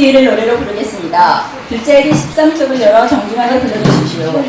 뒤를 노래로 부르겠습니다. 글자일이 13쪽을 열어 정중하게 불러주십시오.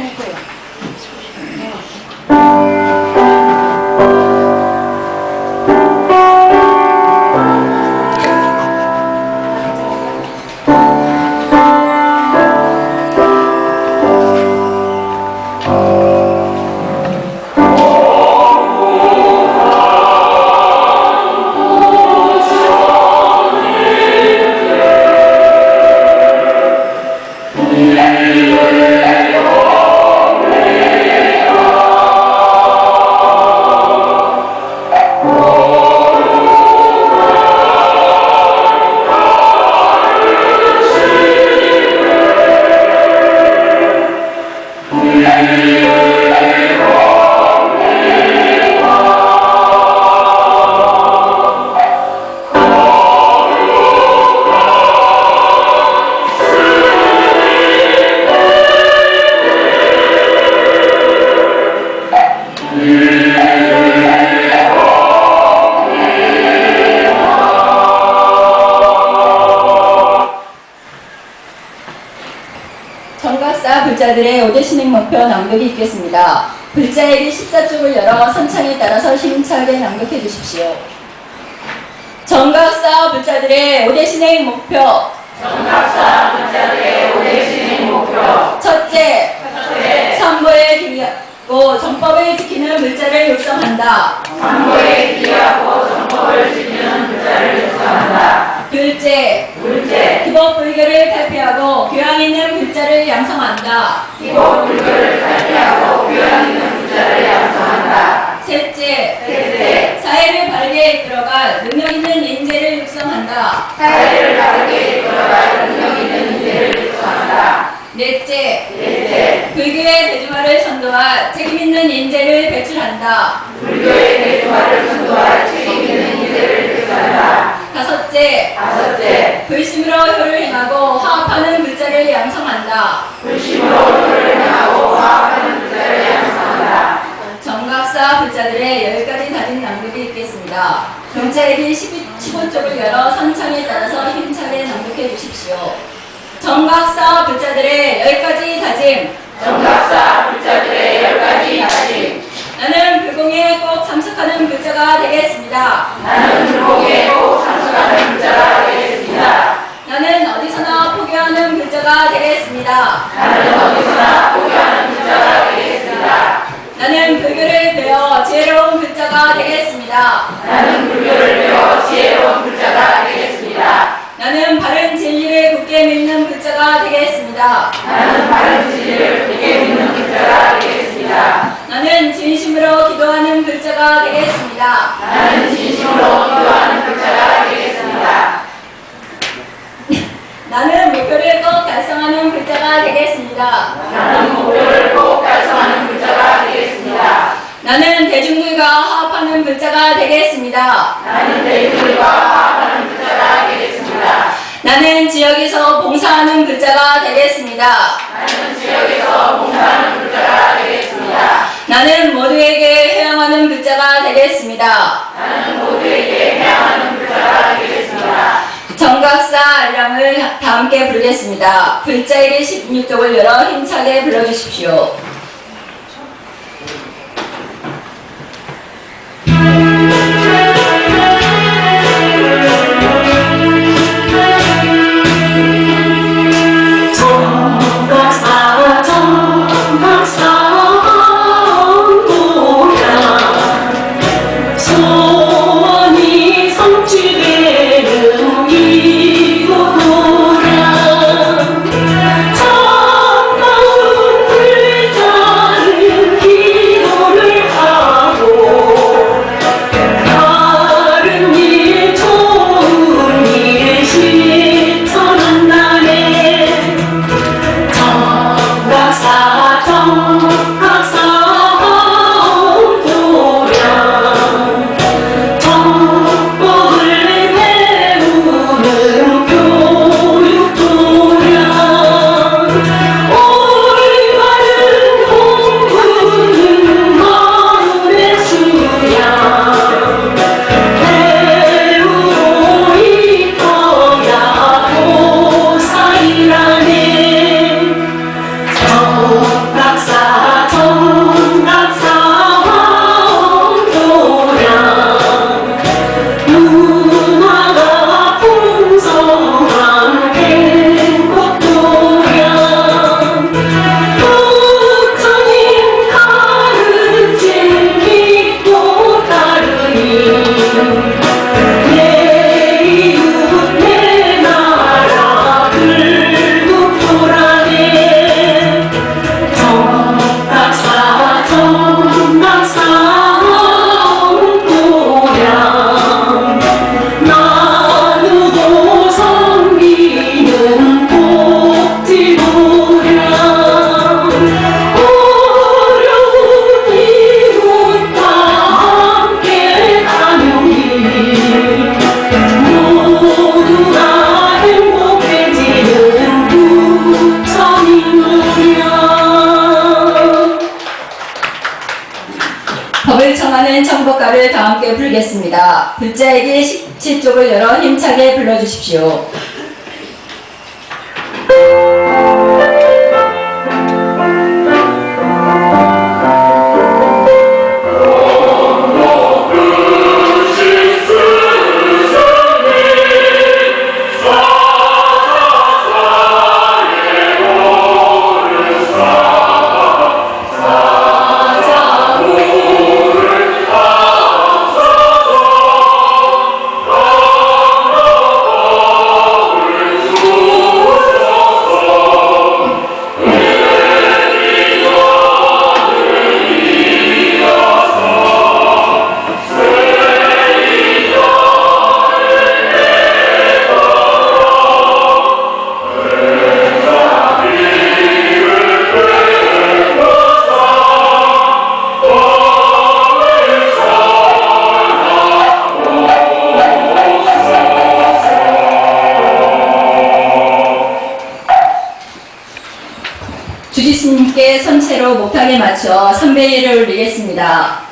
정각사 불자들의 5대 신행 목표 낭독이 있겠습니다. 불자일이 14쪽을 열어 선창에 따라서 힘차게 낭독해 주십시오. 정각사 불자들의 5대 신행 목표. 정각사 불자들의 5대 신행 목표. 첫째, 삼보에 기하고 정법을 지키는 불자를 육성한다. 삼보에 기하고 정법을 지키는 불자를 육성한다. 둘째, 기본 불교를 탈피하고 교양 있는 불자를 양성한다. 기본 불교를 탈피하고 교양 있는 불자를 양성한다. 셋째, 사회를 바르게 이끌어갈 능력 있는 인재를 육성한다. 사회를 바르게 이끌어갈 능력 있는 인재를 육성한다. 넷째, 불교의 대중화를 선도할 책임 있는 인재를 배출한다. 불교의 대중화를 선도할 책임 있는 인재를 배출한다. 다섯째, 불심으로 효를 행하고 화합하는 불자를 양성한다. 불심으로 효를 행하고 화합하는 불자를 양성한다. 정각사 불자들의 10가지 다진 낭독이 있겠습니다. 경자일이 15쪽을 열어 선창에 따라서 힘차게 낭독해 주십시오. 정각사 불자들의 10가지 다짐. 정각사 불자들의 10가지 다짐. 나는 불공에 꼭 참석하는 불자가 되겠습니다. 나는 불공에 꼭 참석하는 불자가 되겠습니다. 나는 어디서나 포교하는 불자가 되겠습니다. 나는 어디서나 포기하는 불자가 되겠습니다. 나는 불교를 배워 지혜로운 불자가 되겠습니다. 나는 불교를 배워 지혜로운 불자가 되겠습니다. 나는 바른 진리를 굳게 믿는 불자가 되겠습니다. 나는 바른 진리를 굳게 믿는 불자가 되겠습니다. 나는 진심으로 기도하는 불자가 되겠습니다. 나는 진심으로 기도하는 불자가 되겠습니다. 나는 목표를 꼭 달성하는 불자가 되겠습니다. 나는 목표를 꼭 달성하는 불자가 되겠습니다. 나는 대중들과 화합하는 불자가 되겠습니다. 나는 대중들과 화합하는 불자가 되겠습니다. 나는 지역에서 봉사하는 불자가 되겠습니다. 나는 지역에서 봉사하는 불자가 되겠습니다. 나는 모두에게 회양하는 불자가 되겠습니다. 나는 모두에게 해양하는 불자가 되겠습니다. 정각사 알량을 다 함께 부르겠습니다. 불자일이 16쪽을 열어 힘차게 불러주십시오. 정가운 불자 선곡가를 다 함께 부르겠습니다. 불자에게 17쪽을 열어 힘차게 불러주십시오. 주지스님께 선체로 목탁에 맞춰 선배일을 올리겠습니다.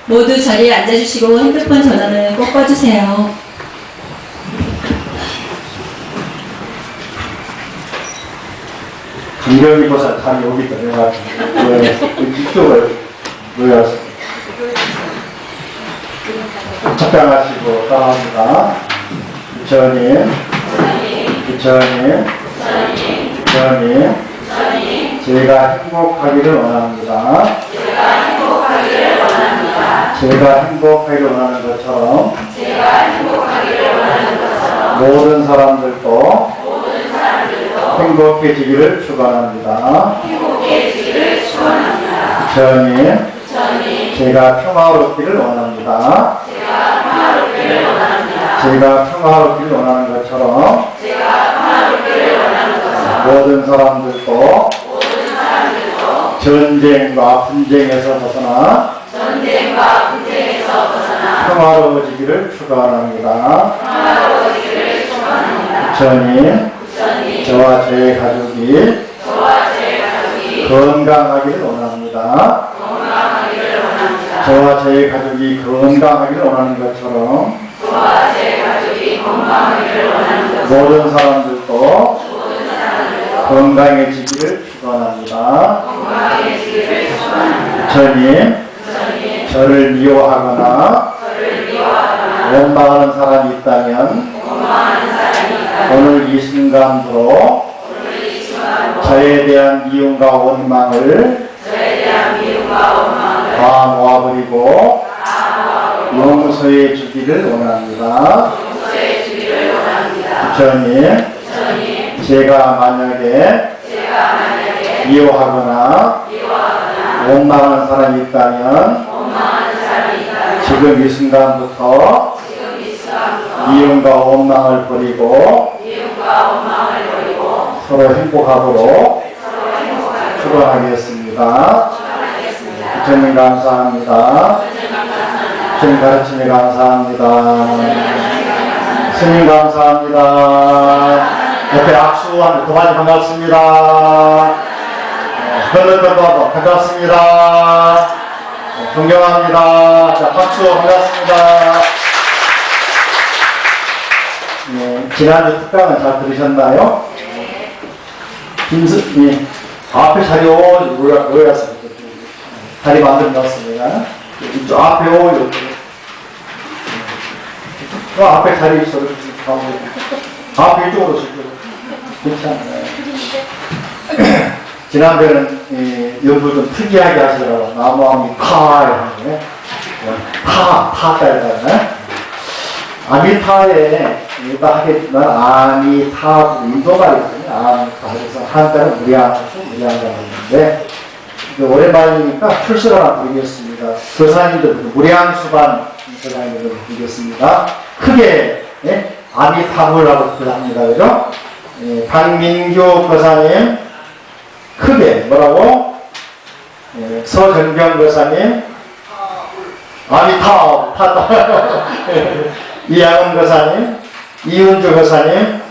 모두 자리에 앉아주시고 핸드폰 전화는 꼭 꺼주세요. 감격이고서 다 여기 들어가지고 이쪽을 모여서 적당하시고 따라합니다. 부처님, 부처님, 부처님, 제가 행복하기를 원합니다. 제가 행복하기를 원하는 것처럼 모든 사람들도 행복해지기를 축원합니다. 부처님, 제가 평화롭기를 원합니다. 제가 평화롭기를 원하는 것처럼 모든 사람들도 전쟁과 분쟁에서 벗어나 평화로워지기를 축원합니다. 부처님, 저와 제 가족이 건강하기를 원합니다. 저와 제 가족이 건강하기를 원하는 것처럼 모든 사람들도 건강해지기를 축원합니다. 부처님, 저를 미워하거나 원망하는 사람이 있다면 오늘 이 순간으로 저에 대한 미움과 원망을 다 모아버리고 용서해 주기를 원합니다. 부처님, 제가 만약에 미워하거나 원망하는 사람이 있다면 지금 이 순간부터 미움과 원망을 버리고 서로 행복하도록 축원하겠습니다. 부처님 감사합니다. 부처님 가르침에 감사합니다. 스님 감사합니다. 옆에 악수하는 그만이 반갑습니다. 흘러들어도 반갑습니다. 존경합니다. 자, 박수 반갑습니다. 네, 지난주 특강은 잘 들으셨나요? 김수님, 앞에 자리 모여서 자리 만들어 놨습니다. 이쪽 앞에 오요. 앞에 자리 있어. 앞에 이쪽으로 오시고. 괜찮아요. 지난번에는 연구 좀 특이하게 하시더라고요. 나무함이 파, 이런 거. 파까지 하잖아요. 아미타에, 일단 하겠지만, 아미타, 인도말이거든요. 아미타. 그래서 한자는 무량수, 무량자가 있는데, 오랜만이니까 출석을 하나 드리겠습니다. 교사님들, 무량수반 교사님들 드리겠습니다. 크게, 예? 아미타불라고 합니다. 그죠? 예, 강민규 교사님, 크게, 뭐라고? 서정경 거사님, 아미타오, 이양은 거사님, 이은주 거사님,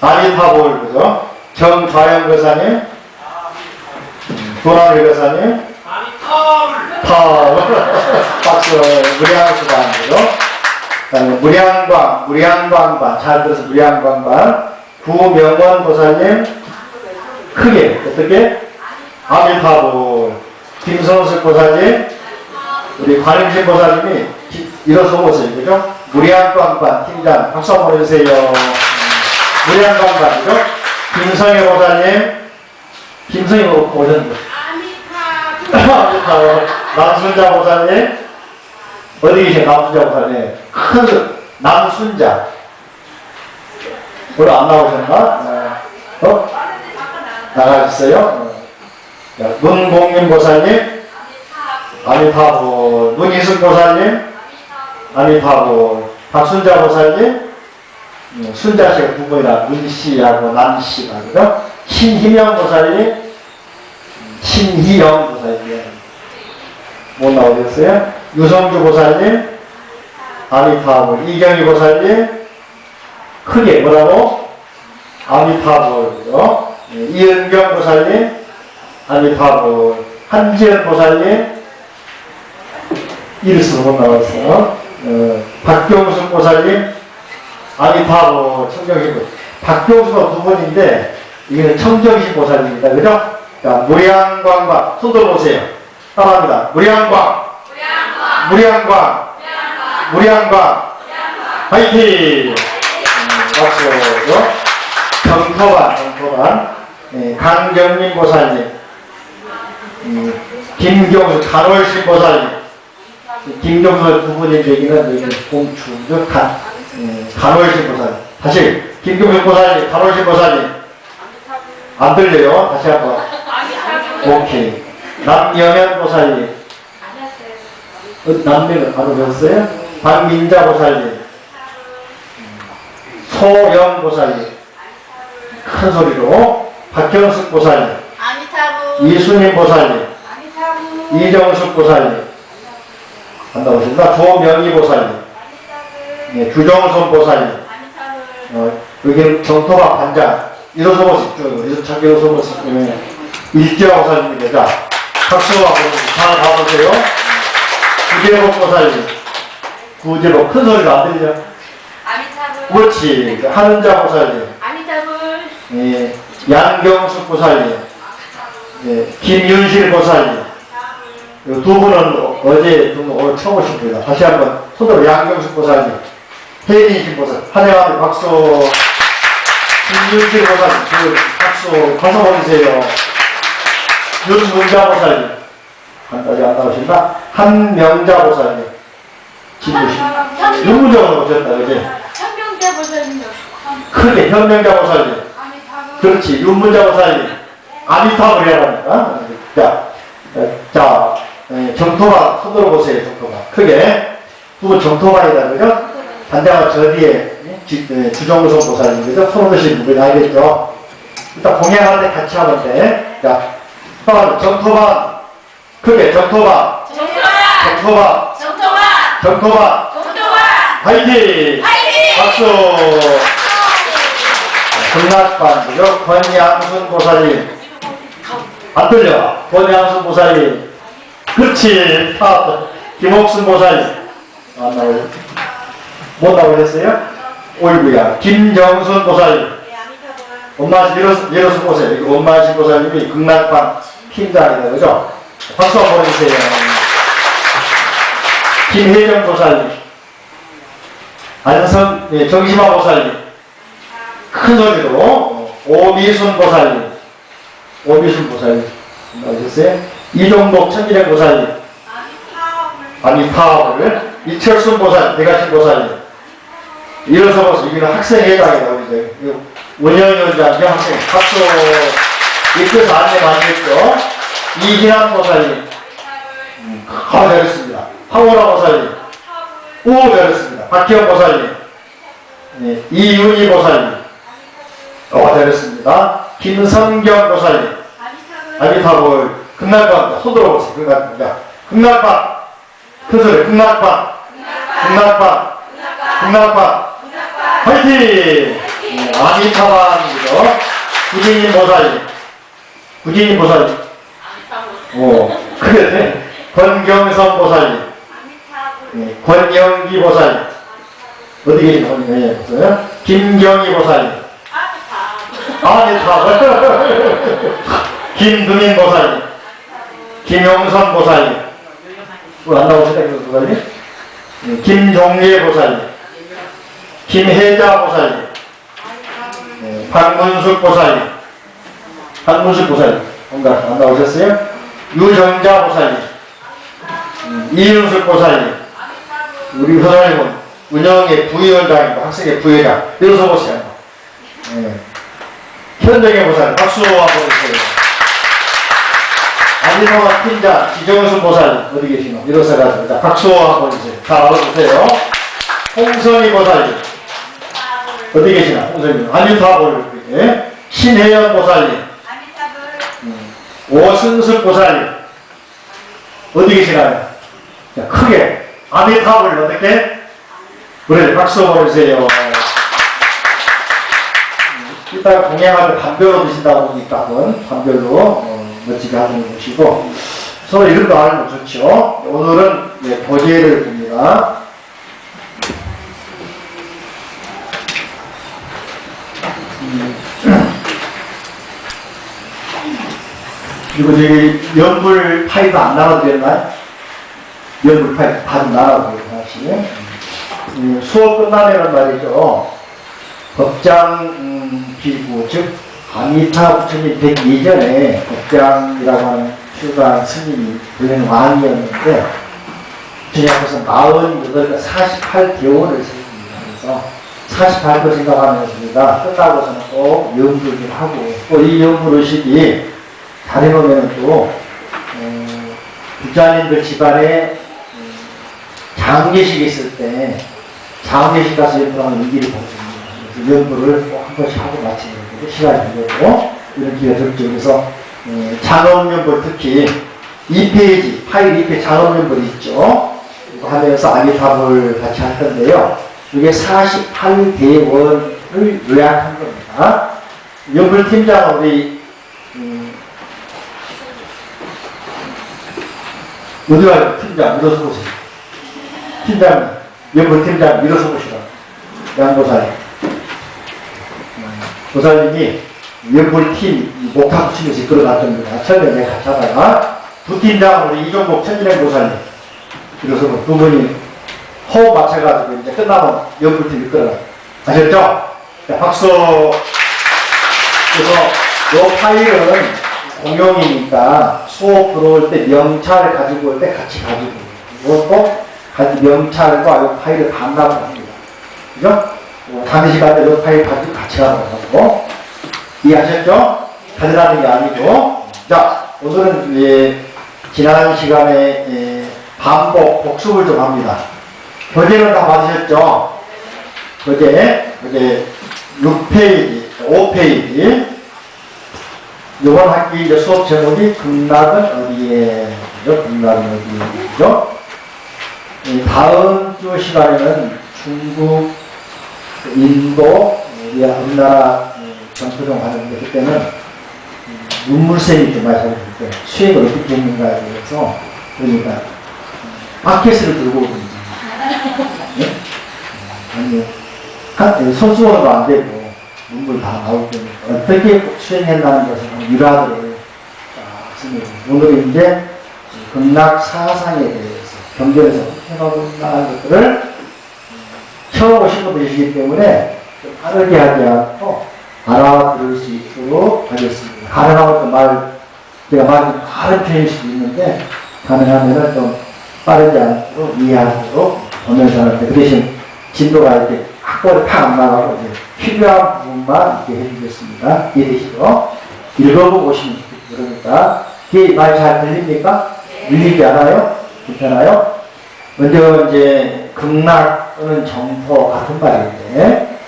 아미타볼, 그죠? 정좌영 거사님, 도나리 거사님, 파울, 박수, 무량수반, 그죠? 그다음에 무량광반, 잘 들어서 무량광반, 구명원 보사님, 크게, 어떻게? 아미타불, 김선숙 보사님, 우리 관음신 보사님이 일어서 오세요, 그죠? 무량광반 팀장, 박수 한번 해주세요. 무량광반이죠? 김성애 보사님, 김성애 오셨는데. 아미타불, 남순자 보사님, 어디 계세요, 남순자 보사님? 큰, 남순자. 오늘 안 나오셨나? 나가셨어요? 문공민 보사님, 아미타불, 문희숙 보사님, 아미타불, 박순자 보사님, 순자씨가 두 분이라 문씨하고 남씨가, 그죠? 신희명 보사님, 신희영 보사님, 못 나오셨어요? 유성주 보사님, 아미타불, 이경희 보사님, 크게 뭐라고? 아미타불, 그죠? 이은경 보사님, 아미타불, 한지연 보사님, 이르스 못 나왔어요. 박경숙 보사님, 아미타불, 청정신. 박경수가 두 분인데, 이거는 청정신 보사님입니다. 그죠? 자, 무량광광, 손 들어보세요. 따라합니다. 무량광, 무량광, 무량광, 화이팅! 박수죠. 정토반, 강경민 보사님, 김경수, 간월신 보사님, 김경수 두 분의 얘기는 여기 공추죠. 간월신 보사님. 다시, 김경수 보사님, 간월신 보사님. 안 들려요? 다시 한번. 오케이. 남영현 보사님. 남명은 바로 배웠어요? 박민자 보사님. 소영 보사님. 큰 소리로. 박경숙 보사님. 이순임 보사님. 이정숙 보사님. 안 나오신다. 조명희 보사님. 주정선 보사님. 여기는 정토가 반장. 일어서 보십시오. 자기 일어서 보십시오. 일지아 보사님입니다. 자, 박수 한번 잘 봐보세요. 구제복 보사님. 구제복. 큰 소리가 안 들리죠? 그렇지. 하는자 보사님. 양경숙 보사님. 김윤실 보사님. 두 분은 어제 오늘 처음 오신 분이다. 다시 한번 손으로 양경숙 보사님. 혜인신 보사님. 환영합니다. 박수. 김윤실 보사님. 박수. 가서 보내세요. 윤문자 보사님. 한까지 안 나오신다. 한명자 보사님. 김유신. 윤문자가 오셨다, 그지? 현명자 보사님. 크게, 현명자 보사님. 그렇지, 윤문자 보사님. 아미타불 해야 합니까? 자, 정토가, 손들어 보세요, 정토가. 크게. 두 분 정토만이다, 그죠? 단장은 저 뒤에, 주정선 보사님, 그죠? 손 드시는 분이 알겠죠? 일단 공양할 때 같이 하면 돼. 자, 정토반. 크게, 정토반. 정토반. 정토반. 화이팅! 박수! 금락반, 그죠? 권양순 보사님. 안 들려. 권양순 보사님. 그렇지. 김옥순 보사님. 안 나오죠? 못 나오셨어요? 오이구야. 김정순 보사님. 엄마신 일어서 보세요. 이거 엄마신 보사님이 극락반 팀장이다. 그죠? 박수 한번 보내주세요. 김혜정 보사님. 안성, 정심아 보사님. 큰 소리로. 오미순 보사님. 오미순 보사님. 나오셨어요? 이종복 천진행 보사님. 아미타불. 이철순 보사님. 대가신 보사님. 일어서 보세요. 여기는 학생회장이다. 우리 원영위원장, 학생. 박수. 이끌어서 안내 많이 했죠? 이희남 보사님. 잘했습니다. 황호라 보사님. 잘했습니다. 박기영 보사님. 이윤희 보사님. 잘했습니다. 김성경 보사님. 아미타불. 극락방. 손 들어보세요. 극락방. 극락방. 큰 소리. 극락방. 극락방. 극락방. 화이팅! 아미타방이죠. 구진인 보살님. 구진인 보살님. 오, 그래. 권경선 보살님. 네, 권영기 보살님. 어디 계신 권영기 보살님? 김경희 보살님. 아미타방. 김두민 보살님. 김용선 보살님. 안 나오시다, 그 보살님? 네, 김종례 보살님. 김혜자 보살님. 네, 박문숙 보살님. 박문숙 보살님. 뭔가 안 나오셨어요? 유정자 보살님. 이윤숙 보살님. 우리 보살님은 운영의 부위원장이고 학생의 부회장. 이어서 보세요. 네. 현정의 보살님. 박수 한번 해주세요. 아리노가 팀장 지정순 보살님. 어디 계시노? 일어서 가지고. 박수 한번 해주세요. 다 알아보세요. 홍선희 보살님. 어디 계시나? 홍선님. 아미타불. 예? 신혜연 보살님. 오승숙 보살님. 어디 계시나요? 자, 크게. 아미타불 어떻게? 그래, 박수 보내주세요. 이따가 동행하면 반별로 드신다고 보니까 반별로 멋지게 하는 것이고 서로 이름도 알면 좋죠. 오늘은 네, 보제를 봅니다. 그리고 저기 연불 파이도 안 나눠드렸나요? 연불 파이 다 나눠드려요. 다시 수업 끝나면은 말이죠. 법장 비구 즉 아미타 부처님 되기 이전에 법장이라고 하는 휴가 스님이 원래는 왕이었는데 부처님 앞에서 48, 48개월을 세웁니다. 그래서 48도 생각하면서 끝나고서는 꼭 연불을 하고 또 이 연불 의식이 다해보면 또 부자님들 집안에 장례식이 있을 때 장례식 가서 연불하면 의기를 보거든요. 그래서 연불을 꼭 한 번씩 하고 마치는 게 시간이 되고 이런 기회가 들죠. 그래서 장엄연불 특히 2페이지 파일 2페이지 장엄연불이 있죠. 이거 하면서 아미타불 같이 할 건데요. 이게 48대원을 요약한 겁니다. 연불팀장은 우리 어디 가요? 팀장 일어서 보세요. 팀장 연불팀장 일어서 보시라. 양보사님. 보살님이 연불팀 목탁 붙이면서 이끌어갔답니다. 처음에 같이 하다가 부팀장 우리 이종복 천진행 보살님 그래서 두 분이 호흡 맞춰가지고 이제 끝나면 연불팀 이끌어가. 아셨죠? 자, 박수. 그래서 이 파일은 공용이니까 수업 들어올 때 명찰 가지고 올 때 같이 가지고 이것도 같이 명찰과 이 파일을 반납을 합니다. 그죠? 다니시 갈 때 이 파일 가지고 같이 가고 이해하셨죠? 가져가는 게 아니고. 자, 오늘은 지난 시간에 반복 복습을 좀 합니다. 교재는 다 받으셨죠? 교재 6페이지 5페이지 이번 학기 이제 수업 제목이 극락은 어디에? 극락은 어디죠? 다음 주 시간에는 중국, 인도, 우리 앞나라 전투종 하는데 그때는 문물쌤이 좀 많이 하고 있을 때 수행을 어떻게 했는가에 대해서 그러니까 마켓을 들고 오든지 네? 아니 소수어도 안 되고 문물 다 나올 때니까 어떻게 수행했다는 것을 유라들을 쓰는 오늘은 이제 극락 사상에 대해서 경전에서 해나온다는 것들을 처음 오신 분들이시기 때문에 좀 빠르게 하지 않고 알아들을 수 있도록 하겠습니다. 가능하면 또 제가 말이 다른 편일 수도 있는데 가능하면 좀 빠르지 않도록 이해하도록 보면서 하는데 그 대신 진도가 이렇게 학벌이 팍 안 나가고 이제 필요한 부분만 이렇게 해주겠습니다. 이해되시죠? 읽어보고 오시면 좋겠습니다. 그러니까 이게 말 잘 들립니까? 밀리지 않아요? 괜찮아요? 먼저 이제 극락 또는 정토 같은 말인데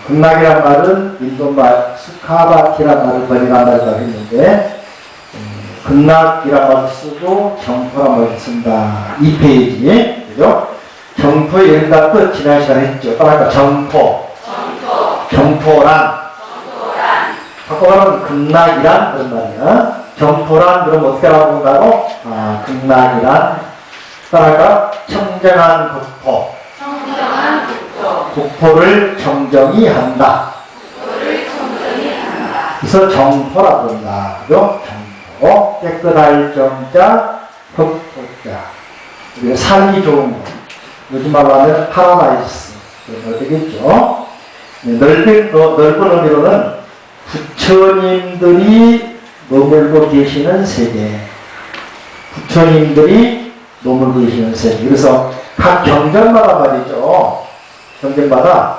극락이란 말은 인도말 스카바티란 말을 번역한 말이라고 했는데 극락이라는 말을 쓰고 정토란 말을 쓴다. 2페이지. 그죠? 정토의 일과 뜻 지난 시간에 했죠. 따라할까? 정토. 정토란. 정토란 극락이란 그런 말이야. 정토란 그럼 어떻게 알아본다고? 아, 극락이란. 따라할까? 청정한 국토. 국토를 정정히 한다. 그래서 정토라고 한다. 그죠? 정토. 깨끗할 정자, 흑토자. 우리가 살기 좋은 거. 요즘 말로 하면 파라다이스. 그런 되겠죠. 넓은 의미로는 부처님들이 머물고 계시는 세계. 부처님들이 머물고 계시는 세계. 그래서 각 경전마다 말이죠. 경전마다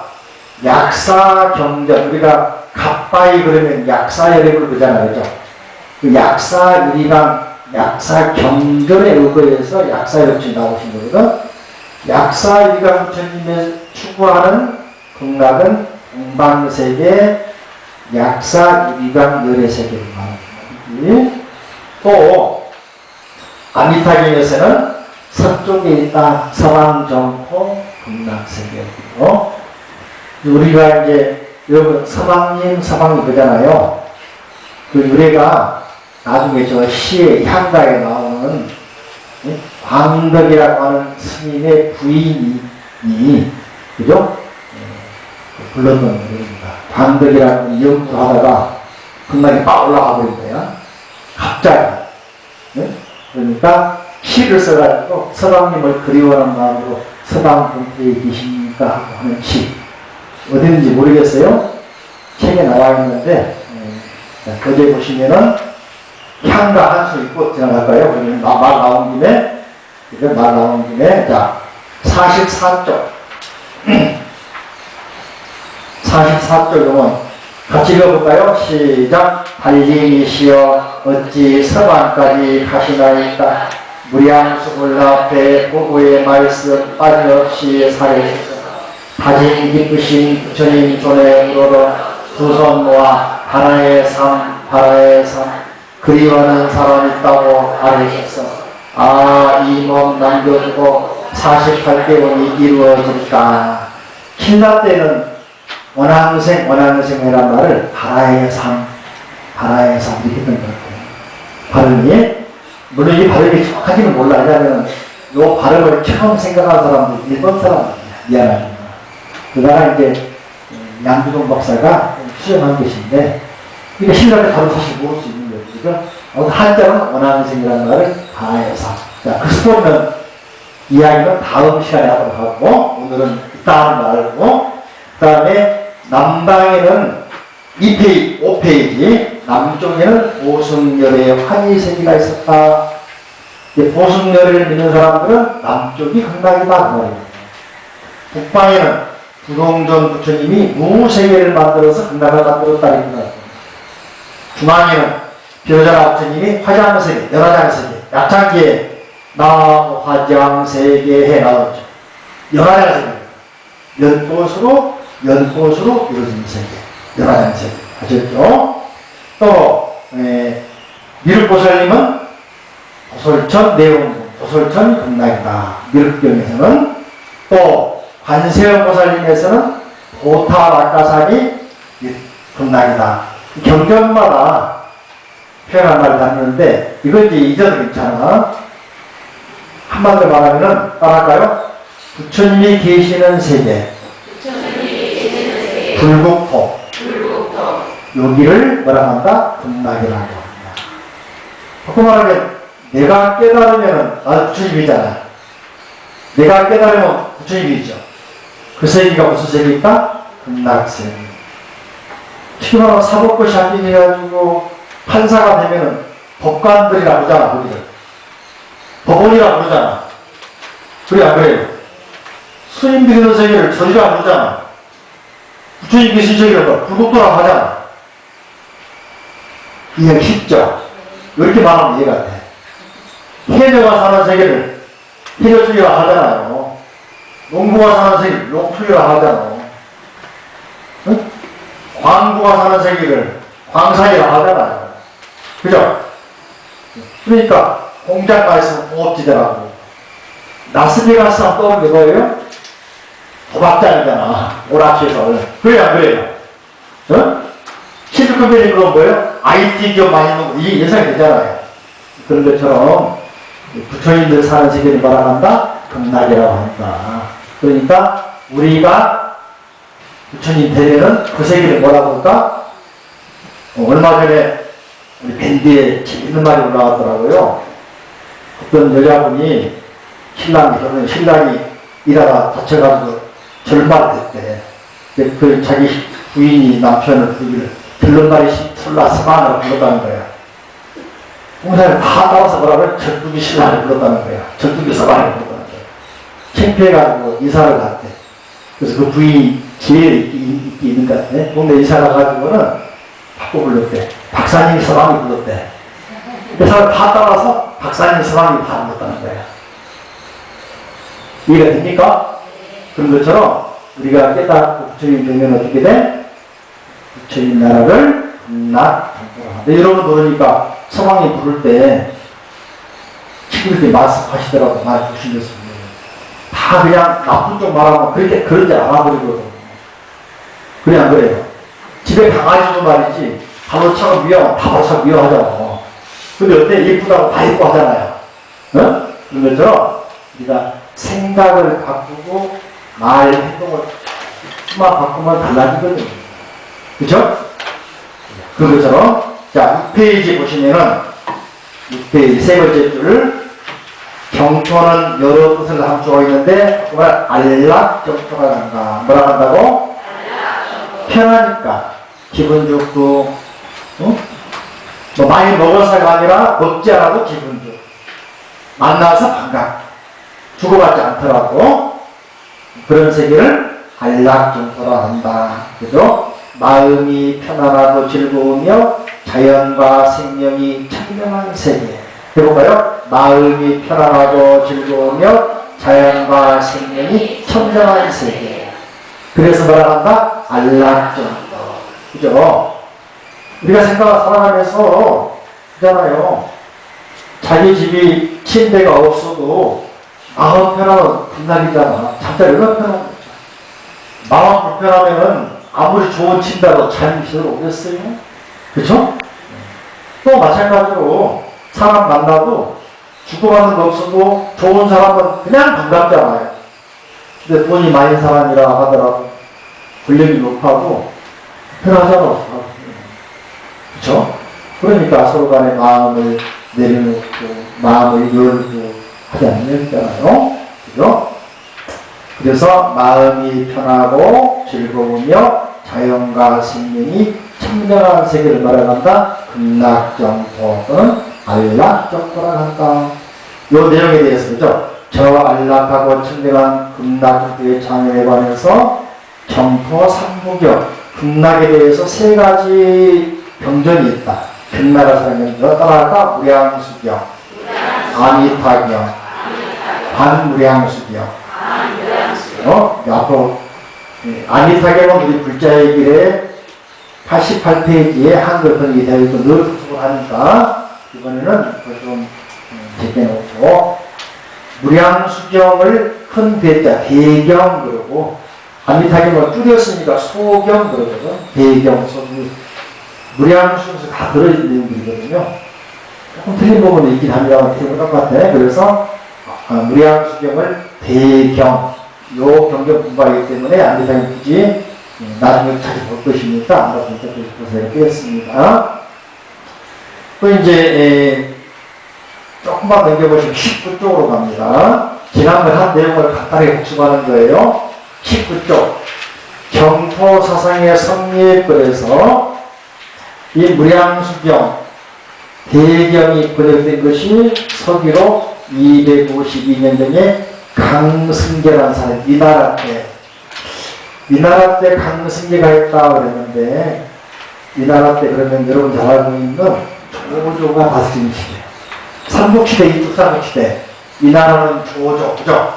약사 경전. 우리가 갑바이 그러면 약사열애를 그러잖아요. 그죠? 그 약사일이랑 약사경전에 의거해서 약사열치 나오신 거거든. 약사일이가 부처님의 추구하는 극락은 동방세계 약사일이강 열애세계를 말합니다. 또 아미타경에서는 서쪽에 있다 서방정토 극락세계고, 우리가 이제 여러분 서방님 그잖아요. 그 유래가 나중에 저 시의 향가에 나오는 광덕이라고 하는 스님의 부인이 그죠? 불렀던 노래입니다. 광덕이라는 연구하다가 극락에 막 올라가 버린 거야. 갑자기. 네? 그러니까 시를 써가지고 서방님을 그리워하는 마음으로 서방 동태에 계십니까? 하고 하는 시. 어딘지 모르겠어요. 책에 나와 있는데, 거기에 보시면은 향가 한 수 있고 지나갈까요? 그러면 말 나온 김에, 자, 44쪽. 44쪽은 같이 읽어볼까요? 시작. 달리이시여 어찌 서방까지 가시나이까. 무량수불 앞에 부부의 말씀 빠짐없이 살으시소. 다짐 기쁘신 부처님 손에 우러러 두 손 모아 하나의 삶 그리워하는 사람 있다고 알으셨어. 아, 이 몸 남겨두고 48개월이 이루어질까. 신라 때는 원앙생이란 말을 바라의 삶 이렇게 했던 것 같아요. 발음이, 물론 이 발음이 정확하지는 몰라. 왜냐하면 이 발음을 처음 생각한 사람도 일본 사람이야. 미안하지만. 그다가 이제 양주동 박사가 수행한 것인데, 이게 신라를 바로 사실 모를 수 있는 거죠. 그죠? 한자는 원앙생이라는 말을 바라의 삶. 자, 그 스토리는, 이야기는 다음 시간에 하도록 하고, 오늘은 이따 말고, 그 다음에 남방에는 5페이지, 남쪽에는 보승열의 환희세계가 있었다. 보승열을 믿는 사람들은 남쪽이 극락이다. 그 말이에요. 북방에는 부동전 부처님이 무세계를 만들어서 극락을 만들었다. 이런 거예요. 중앙에는 비로자나 부처님이 화장세계, 연화장세계, 약창기에 화장세계에 나오죠. 연화장세계. 연꽃으로 이루어진 세계. 연화장세계. 아셨죠? 또, 미륵보살님은 도솔천 내용군, 도솔천 극락이다. 미륵경에서는 또, 관세음보살님에서는 도타락가산이 극락이다. 경전마다 표현한 말이 다르는데, 이건 이제 이전은 괜찮아. 한마디로 말하면은, 따라할까요? 부처님이 계시는 세계. 불국토. 여기를 뭐라고 한다? 극락이라고 합니다. 바꿔 말하면, 내가 깨달으면, 나도 부처님이잖아. 내가 깨달으면 부처님이죠. 그 세계가 무슨 세계일까? 극락세계. 특히 말하면 사법고시 합격해가지고 판사가 되면은 법관들이라고 하잖아, 거기를. 법원이라고 그러잖아. 그래, 안 그래요? 스님 드리는 세계를 저리라고 그러잖아. 부처님 계신 세계를 불국토라고 하잖아. 이해가 쉽죠? 이렇게 말하면 이해가 돼. 해녀가 사는 세계를 해녀풀이라고 하잖아요. 농부가 사는 세계를 농풀이라고 하잖아요. 응? 광부가 사는 세계를 광산이라고 하잖아요. 그죠? 그러니까 공장가 있으면 공업지대라고. 라스베가스 하면 떠오르는 게 뭐예요? 도박장이잖아. 오락실에서. 그래요, 안 그래요? 어? 실리콘밸리 그런 거예요? IT 기업 많이 있는 거, 이게 예상이 되잖아요. 그런 것처럼 부처님들 사는 세계를 뭐라고 한다? 극락이라고 한다. 그러니까 우리가 부처님 되려는 그 세계를 뭐라고 할까? 얼마 전에 우리 밴드에 재밌는 말이 올라왔더라고요. 어떤 여자분이 신랑이 일하다 다쳐가지고 절말됐대. 그 자기 부인이 남편을 부르기를 들른말이 술라 서방으로 불렀다는 거야. 공사를 다 따라서 뭐라고 절뚝이 신랑을 불렀다는 거야. 절뚝이 서방을 불렀다는 거야. 창피해가지고 이사를 갔대. 그래서 그 부인이 제일 인기 있는 것 같아. 동네 이사 가가지고는 바꿔 불렀대. 박사님 서방이 불렀대. 그 사람 다 따라서 박사님 서방이 다 불렀다는 거야. 이해가 됩니까? 그런 것처럼 우리가 깨닫고 부처님 되면 어떻게 돼? 부처님 나라를 극락정토하다. 여러분 모르니까 서방이 부를 때 친구들이 말씀하시더라고. 말 조심했습니다. 다 그냥 나쁜 쪽 말하면 그런지 알아버리거든요. 그래 안 그래요? 집에 강아지도 말이지 바로 차고 미워 다 바로 차고 미워하잖아. 근데 어때? 예쁘다고 다 예뻐 하잖아요. 어? 그런 것처럼 우리가 생각을 바꾸고 말 행동을 수만 바꾸면 달라지거든요. 그쵸? 그런 것처럼 자 6페이지 보시면은 6페이지 세 번째 줄 경토는 여러 뜻을 함주하고 있는데 정말 안락정토가 간다. 뭐라 한다고? 편하니까 기분 좋고 뭐 많이 먹어서가 아니라 먹지 않아도 기분 좋고 만나서 반갑고 주고받지 않더라도 그런 세계를 안락정토라 한다. 그래서 마음이 편안하고 즐거우며 자연과 생명이 청명한 세계. 해볼까요? 마음이 편안하고 즐거우며 자연과 생명이 청정한 세계. 그래서 뭐라 한다? 안락정토. 그죠? 우리가 살아가면서 그잖아요. 자기 집이 침대가 없어도 마음 편하면 극락이잖아. 잠자리 얼마나 편한 거죠. 마음 불편하면은 아무리 좋은 침대라도 잠이 제대로 오겠어요? 그쵸? 또 마찬가지로 사람 만나도 주고받는 거 없어도 좋은 사람은 그냥 반갑잖아요. 근데 돈이 많은 사람이라 하더라도 권력이 높아도 편하잖아. 그쵸? 그러니까 서로 간에 마음을 내려놓고 마음을 열고 하지 않는잖아요. 그죠? 그래서 마음이 편하고 즐거우며 자연과 생명이 청정한 세계를 말해간다. 극락정토 또는 안락정토라 한다. 이 내용에 대해서 그죠? 저 안락하고 청정한 극락정토의 장애에 관해서 정토 삼부경 극락에 대해서 세 가지 병전이 있다. 극락을 설명해서 따라할까? 무량수경, 아미타경, 반무량수경. 앞으로 아미타경은 우리 불자의 길에 88페이지에 한글 번역이 되어 있고 늘復습을 하니까 이번에는 좀 제껴놓고 무량수경을 큰 대자 대경 그러고 아미타경을 줄였으니까 소경 그러거든. 대경, 소경. 무량수경에서 다 들어있는 내용들이거든요. 조금 틀린 부분이 있긴 합니다만 틀린 건 똑같아. 그래서 무량수경을 대경 요 경경 공부하기 때문에 아미타경 굳이 나중에 자주 볼 것이니까 안 봤으니까 또 이렇게 했습니다. 또 이제 조금만 넘겨보시면 19쪽으로 갑니다. 지난번에 한 내용을 간단하게 복습하는 거예요. 19쪽 경토사상의 성립글에서 이 무량수경 대경이 번역된 것이 서기로 252년 전에 강승계라는 사람이 위나라 때 강승계가 했다 그랬는데 위나라 때 그러면 여러분 잘 알고 있는 조조가 다스린 시대 삼국시대 이쪽 삼국시대 위나라는 조조 그죠?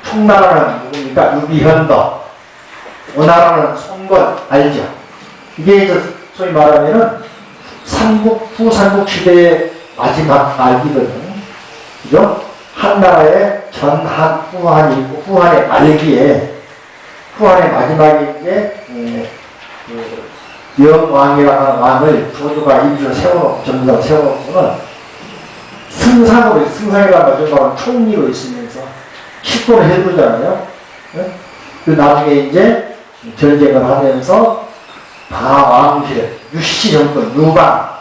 총나라는 누굽니까? 유비현덕 오나라는 송건 알죠? 이게 이제 소위 말하면은 후삼국시대의 마지막 말기거든요. 그죠? 한 나라에 전한, 후한이 있고, 후한의 말기에, 후한의 마지막에 이제, 영왕이라는 하는 왕을 조조가 임시로 세워놓고, 전부 다 세워놓고는 승상이라는 말은 총리로 있으면서 식권을 해두잖아요. 네? 그 나중에 이제 전쟁을 하면서 다왕실, 유씨 정권, 유방,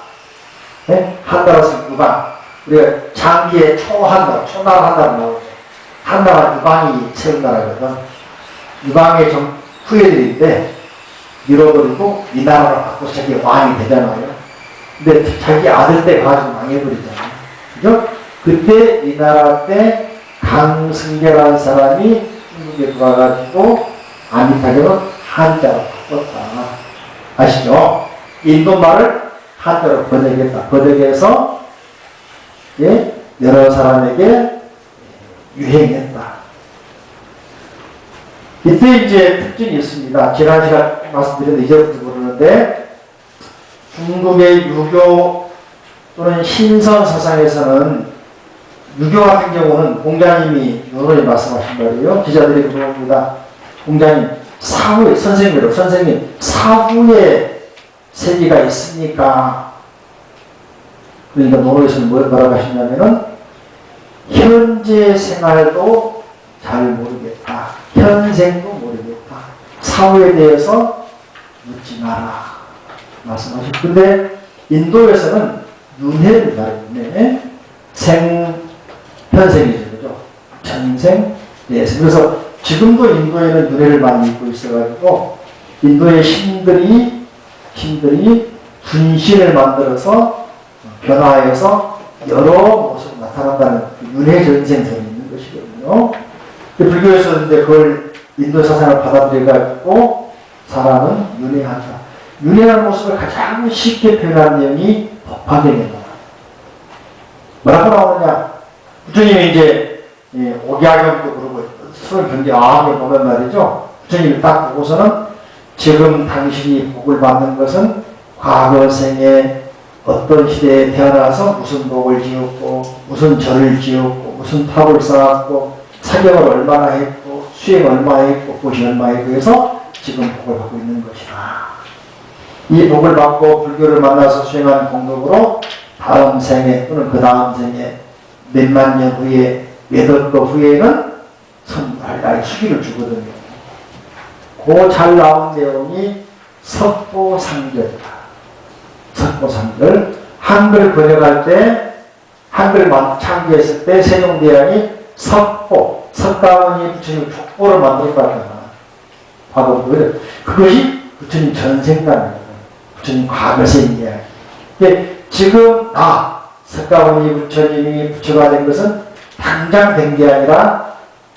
네? 한나라에서 유방, 우리가 장기에 초한나라, 초나라 한나라 나오죠. 한나라 유방이 세운 나라거든. 유방의 후예들인데 잃어버리고 이 나라를 바꿔서 자기 왕이 되잖아요. 근데 자기 아들 때 가지고 망해버리잖아요. 그죠? 그때 이 나라 때 강승계라는 사람이 중국에 들어와가지고 아미타경을 한자로 바꿨다. 아시죠? 인도말을 한자로 번역했다. 번역해서 예, 여러 사람에게 유행했다. 이때 이제 특징이 있습니다. 지난 시간 말씀드렸는데 이제부터 모르는데 중국의 유교 또는 신선 사상에서는 유교 같은 경우는 공자님이 여러분이 말씀하신 말이에요. 기자들이 물어봅니다. 공자님, 사후에, 선생님, 사후에 세계가 있습니까? 그러니까 논어에서는 뭐라고 하시냐면은, 현재 생활도 잘 모르겠다. 현생도 모르겠다. 사후에 대해서 묻지 마라. 말씀하시고. 근데 인도에서는 윤회를 말해요. 현생이죠. 그죠? 전생, 예생. 그래서 지금도 인도에는 윤회를 많이 입고 있어가지고, 인도의 신들이 분신을 만들어서 변화해서 여러 모습으로 나타난다는 윤회 전생설이 있는 것이거든요. 불교에서 이제 그걸 인도 사상을 받아들여가지고 사람은 윤회한다. 윤회하는 모습을 가장 쉽게 표현한 내용이 법화경입니다. 뭐라고 나오느냐? 부처님이 이제 오기하경도 그러고 수를 경계하게 보면 말이죠. 부처님이 딱 보고서는 지금 당신이 복을 받는 것은 과거 생에 어떤 시대에 태어나서 무슨 복을 지었고 무슨 절을 지었고 무슨 탑을 쌓았고 사경을 얼마나 했고 수행 얼마나 했고 보시 얼마나 했고 해서 지금 복을 받고 있는 것이다. 이 복을 받고 불교를 만나서 수행한 공덕으로 다음 생에 또는 그 다음 생에 몇만 년 후에 몇억 거 후에는 선발나의 수기를 주거든요. 그 잘 나온 내용이 석보상절이다. 석보상절. 한글 번역할 때, 한글 창기했을 때 세종대왕이 석보, 석가모니 부처님 족보를 만들었다잖아. 봐도 그것이 부처님 전생관이에요. 부처님 과거생 이야기. 지금 석가모니 부처님이 부처가 된 것은 당장 된 게 아니라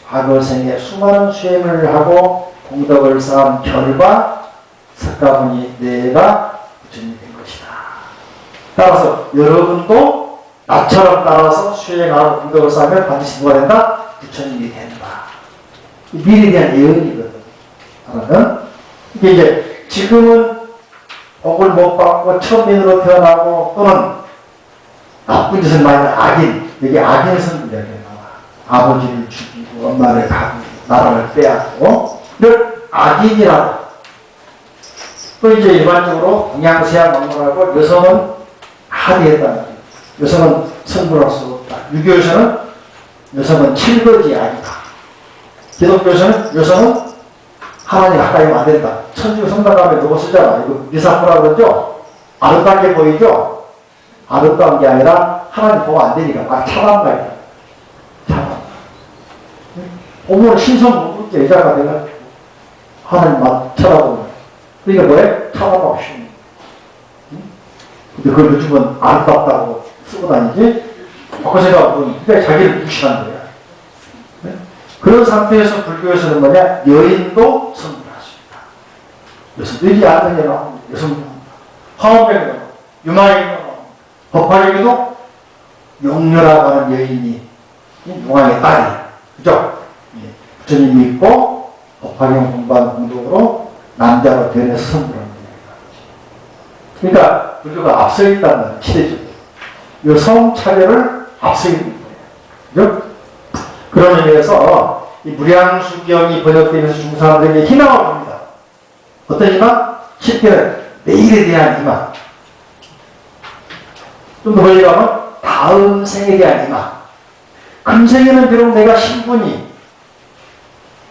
과거생에 수많은 수행을 하고 공덕을 쌓은 결과 석가모니 내가 부처님이 된 것이다. 따라서 여러분도 나처럼 따라서 수행하고 공덕을 쌓으면 반드시 누가 된다? 부처님이 된다. 미래에 대한 예언이거든. 그러면 이게 이제 지금은 복을 못 받고 천민으로 태어나고 또는 나쁜 짓을 많이 하는 악인, 여기 악인을 선비하게 나와. 아버지를 죽이고 엄마를 가고 나라를 빼앗고 이런 악인이라고. 또 이제 일반적으로 동양서양 막론하고 여성은 하대했다는 거예요. 여성은 성불할 수 없다. 유교에서는 여성은 칠거지 아니다. 기독교에서는 여성은 하나님 가까이 안 된다. 천주 성당 가면 누구 쓰잖아. 이거 미사포라고 그러죠? 아름다운 게 보이죠? 아름다운 게 아니라 하나님 보고 안 되니까 막 차단다. 차단. 보면 신선 못 붙게 여자가 내가 하나님 막 쳐다보면. 그러니까 뭐래? 차단하고 싶은. 근데 그걸 요즘은 아름답다고 쓰고 다니지? 바꿔서가 보면 자기를 무시한 거야. 네? 그런 상태에서 불교에서는 뭐냐? 여인도 성불할 수 있다. 여성들이 아들이 나옵니다. 여성도 화엄병이 나옵니다. 유마이가 나옵니다. 법화경에도 용녀라고 하는 여인이 용왕의 딸이 그죠? 예. 부처님 믿고 법화경 공부하는 공덕으로 남자로 변해서 성불합니다. 그러니까 불교가 앞서 있다는 시대죠. 이 성차별을 앞세우는 거예요. 그죠? 그런 의미에서 이 무량수경이 번역되면서 중국 사람들에게 희망을 줍니다. 어떤 희망? 10대는 내일에 대한 희망. 좀 더 멀리 가면 다음 생에 대한 희망. 금생에는 비록 내가 신분이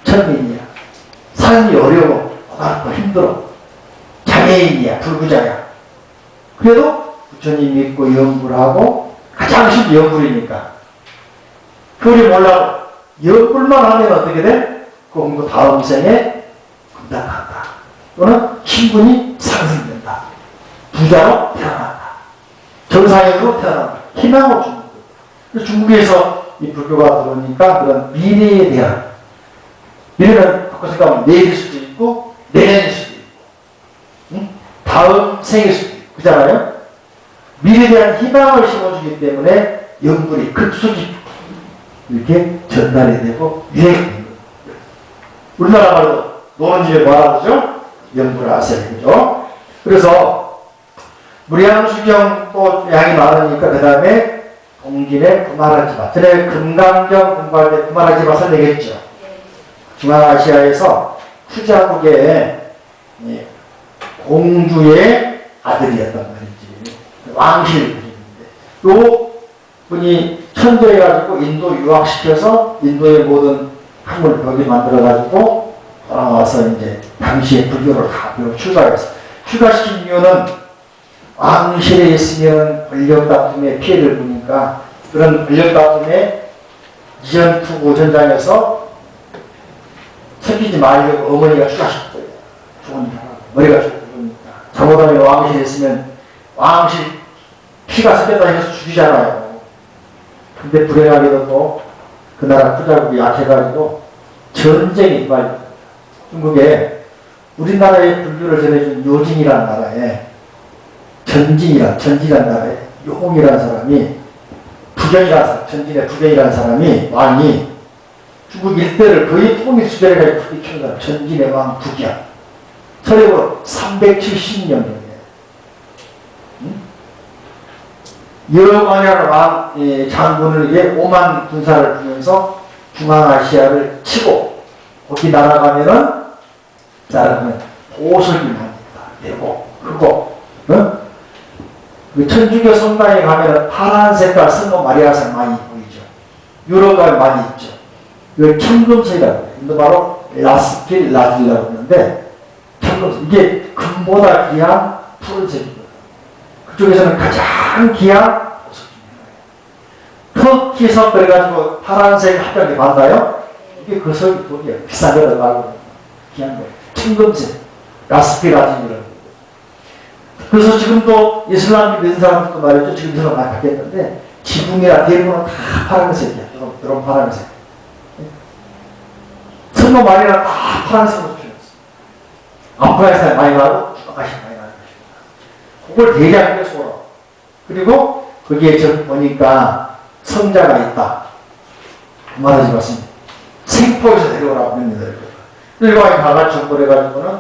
천민이야. 삶이 어려워. 고달고 힘들어. 장애인이야. 불구자야. 그래도 부처님 믿고 연구를 하고 가장 쉽은 연구이니까 그걸 몰라도 연구만 하면 어떻게 돼? 그 다음 생에 금단한다. 또는 신분이 상승된다. 부자로 태어난다. 정상인으로 태어난다. 희망을 주는 거예요. 중국에서 이 불교가 들어오니까 그런 미래에 대한 미래는 바꿔 생각하면 내일일 수도 있고 내년일 수도 있고 응? 다음 생일 수도 있고 그잖아요. 미래에 대한 희망을 심어주기 때문에 연불이 급속히 이렇게 전달이 되고 유행이 되는 거예요. 우리나라 말로 노는 집에 뭐라 그러죠? 연불을 아세요. 그죠? 그래서 무량수경 또 양이 많으니까 그 다음에 동진의 구마라지마. 전에 금강경 공부할 때 구마라지마 설명했죠. 중앙아시아에서 후자국의 공주의 아들이었단 말이지. 왕실 분인데 요 분이 천재해가지고 인도 유학시켜서 인도의 모든 학문을 벽에 만들어가지고 와서 이제 당시에 불교를 다 배우고 출가시킨 이유는 왕실에 있으면 권력 다툼에 피해를 보니까 그런 권력 다툼에 이전투구 전장에서 섬기지 말려고 어머니가 출가시켰어요. 죽으니까 머리가 죽으니까 잘못하면 왕실에 있으면 왕실 피가 섞였다 해서 죽이잖아요. 근데 불행하게도 또 그 나라 후자국이 약해가지고 전쟁이 발생합니다. 중국에 우리나라의 불교를 전해준 요진이라는 나라에 전진이라는 나라에 요홍이라는 사람이 부견이라는 사람, 전진의 부견이라는 사람이 왕이 중국 일대를 거의 통일 수절해가지고 크게 키운 사람, 전진의 왕 부견. 서력으로 370년경이에요. 여광이라는 왕 장군에게 5만 군사를 주면서 중앙아시아를 치고 거기 날아가면 보석이 납니다. 되고 크고 그 천주교 성당에 가면 파란 색깔 성모 마리아상 많이 보이죠. 유럽 가면 많이 있죠. 이걸 청금석이라고 해요. 이거 바로 라스필 라딜라고 하는데 청금석. 이게 금보다 귀한 푸른색이거든요. 그쪽에서는 가장 귀한 보석이에요. 터키석 그래가지고 파란색 합병이 받나요? 이게 그 석이 돈이에요. 비싼 데로 가고 귀한 거예요. 청금색, 라스피라딘이라고. 그래서 지금도 이슬람 믿는 사람들도 말이죠. 지금 이슬람 많이 바뀌었는데 지붕이나 대부분은 다 파란색이야. 이런 파란색. 성모 마리아는 다 파란색으로 표현했어. 아프가니스탄에 많이 나고 중앙아시아에 많이 나는 것입니다. 그걸 대략 해서 그리고 거기에 저 보니까 성자가 있다. 말하지 마십니다. 생포에서 내려오라고 합니다. 일광이 다같이 정벌 해가지고는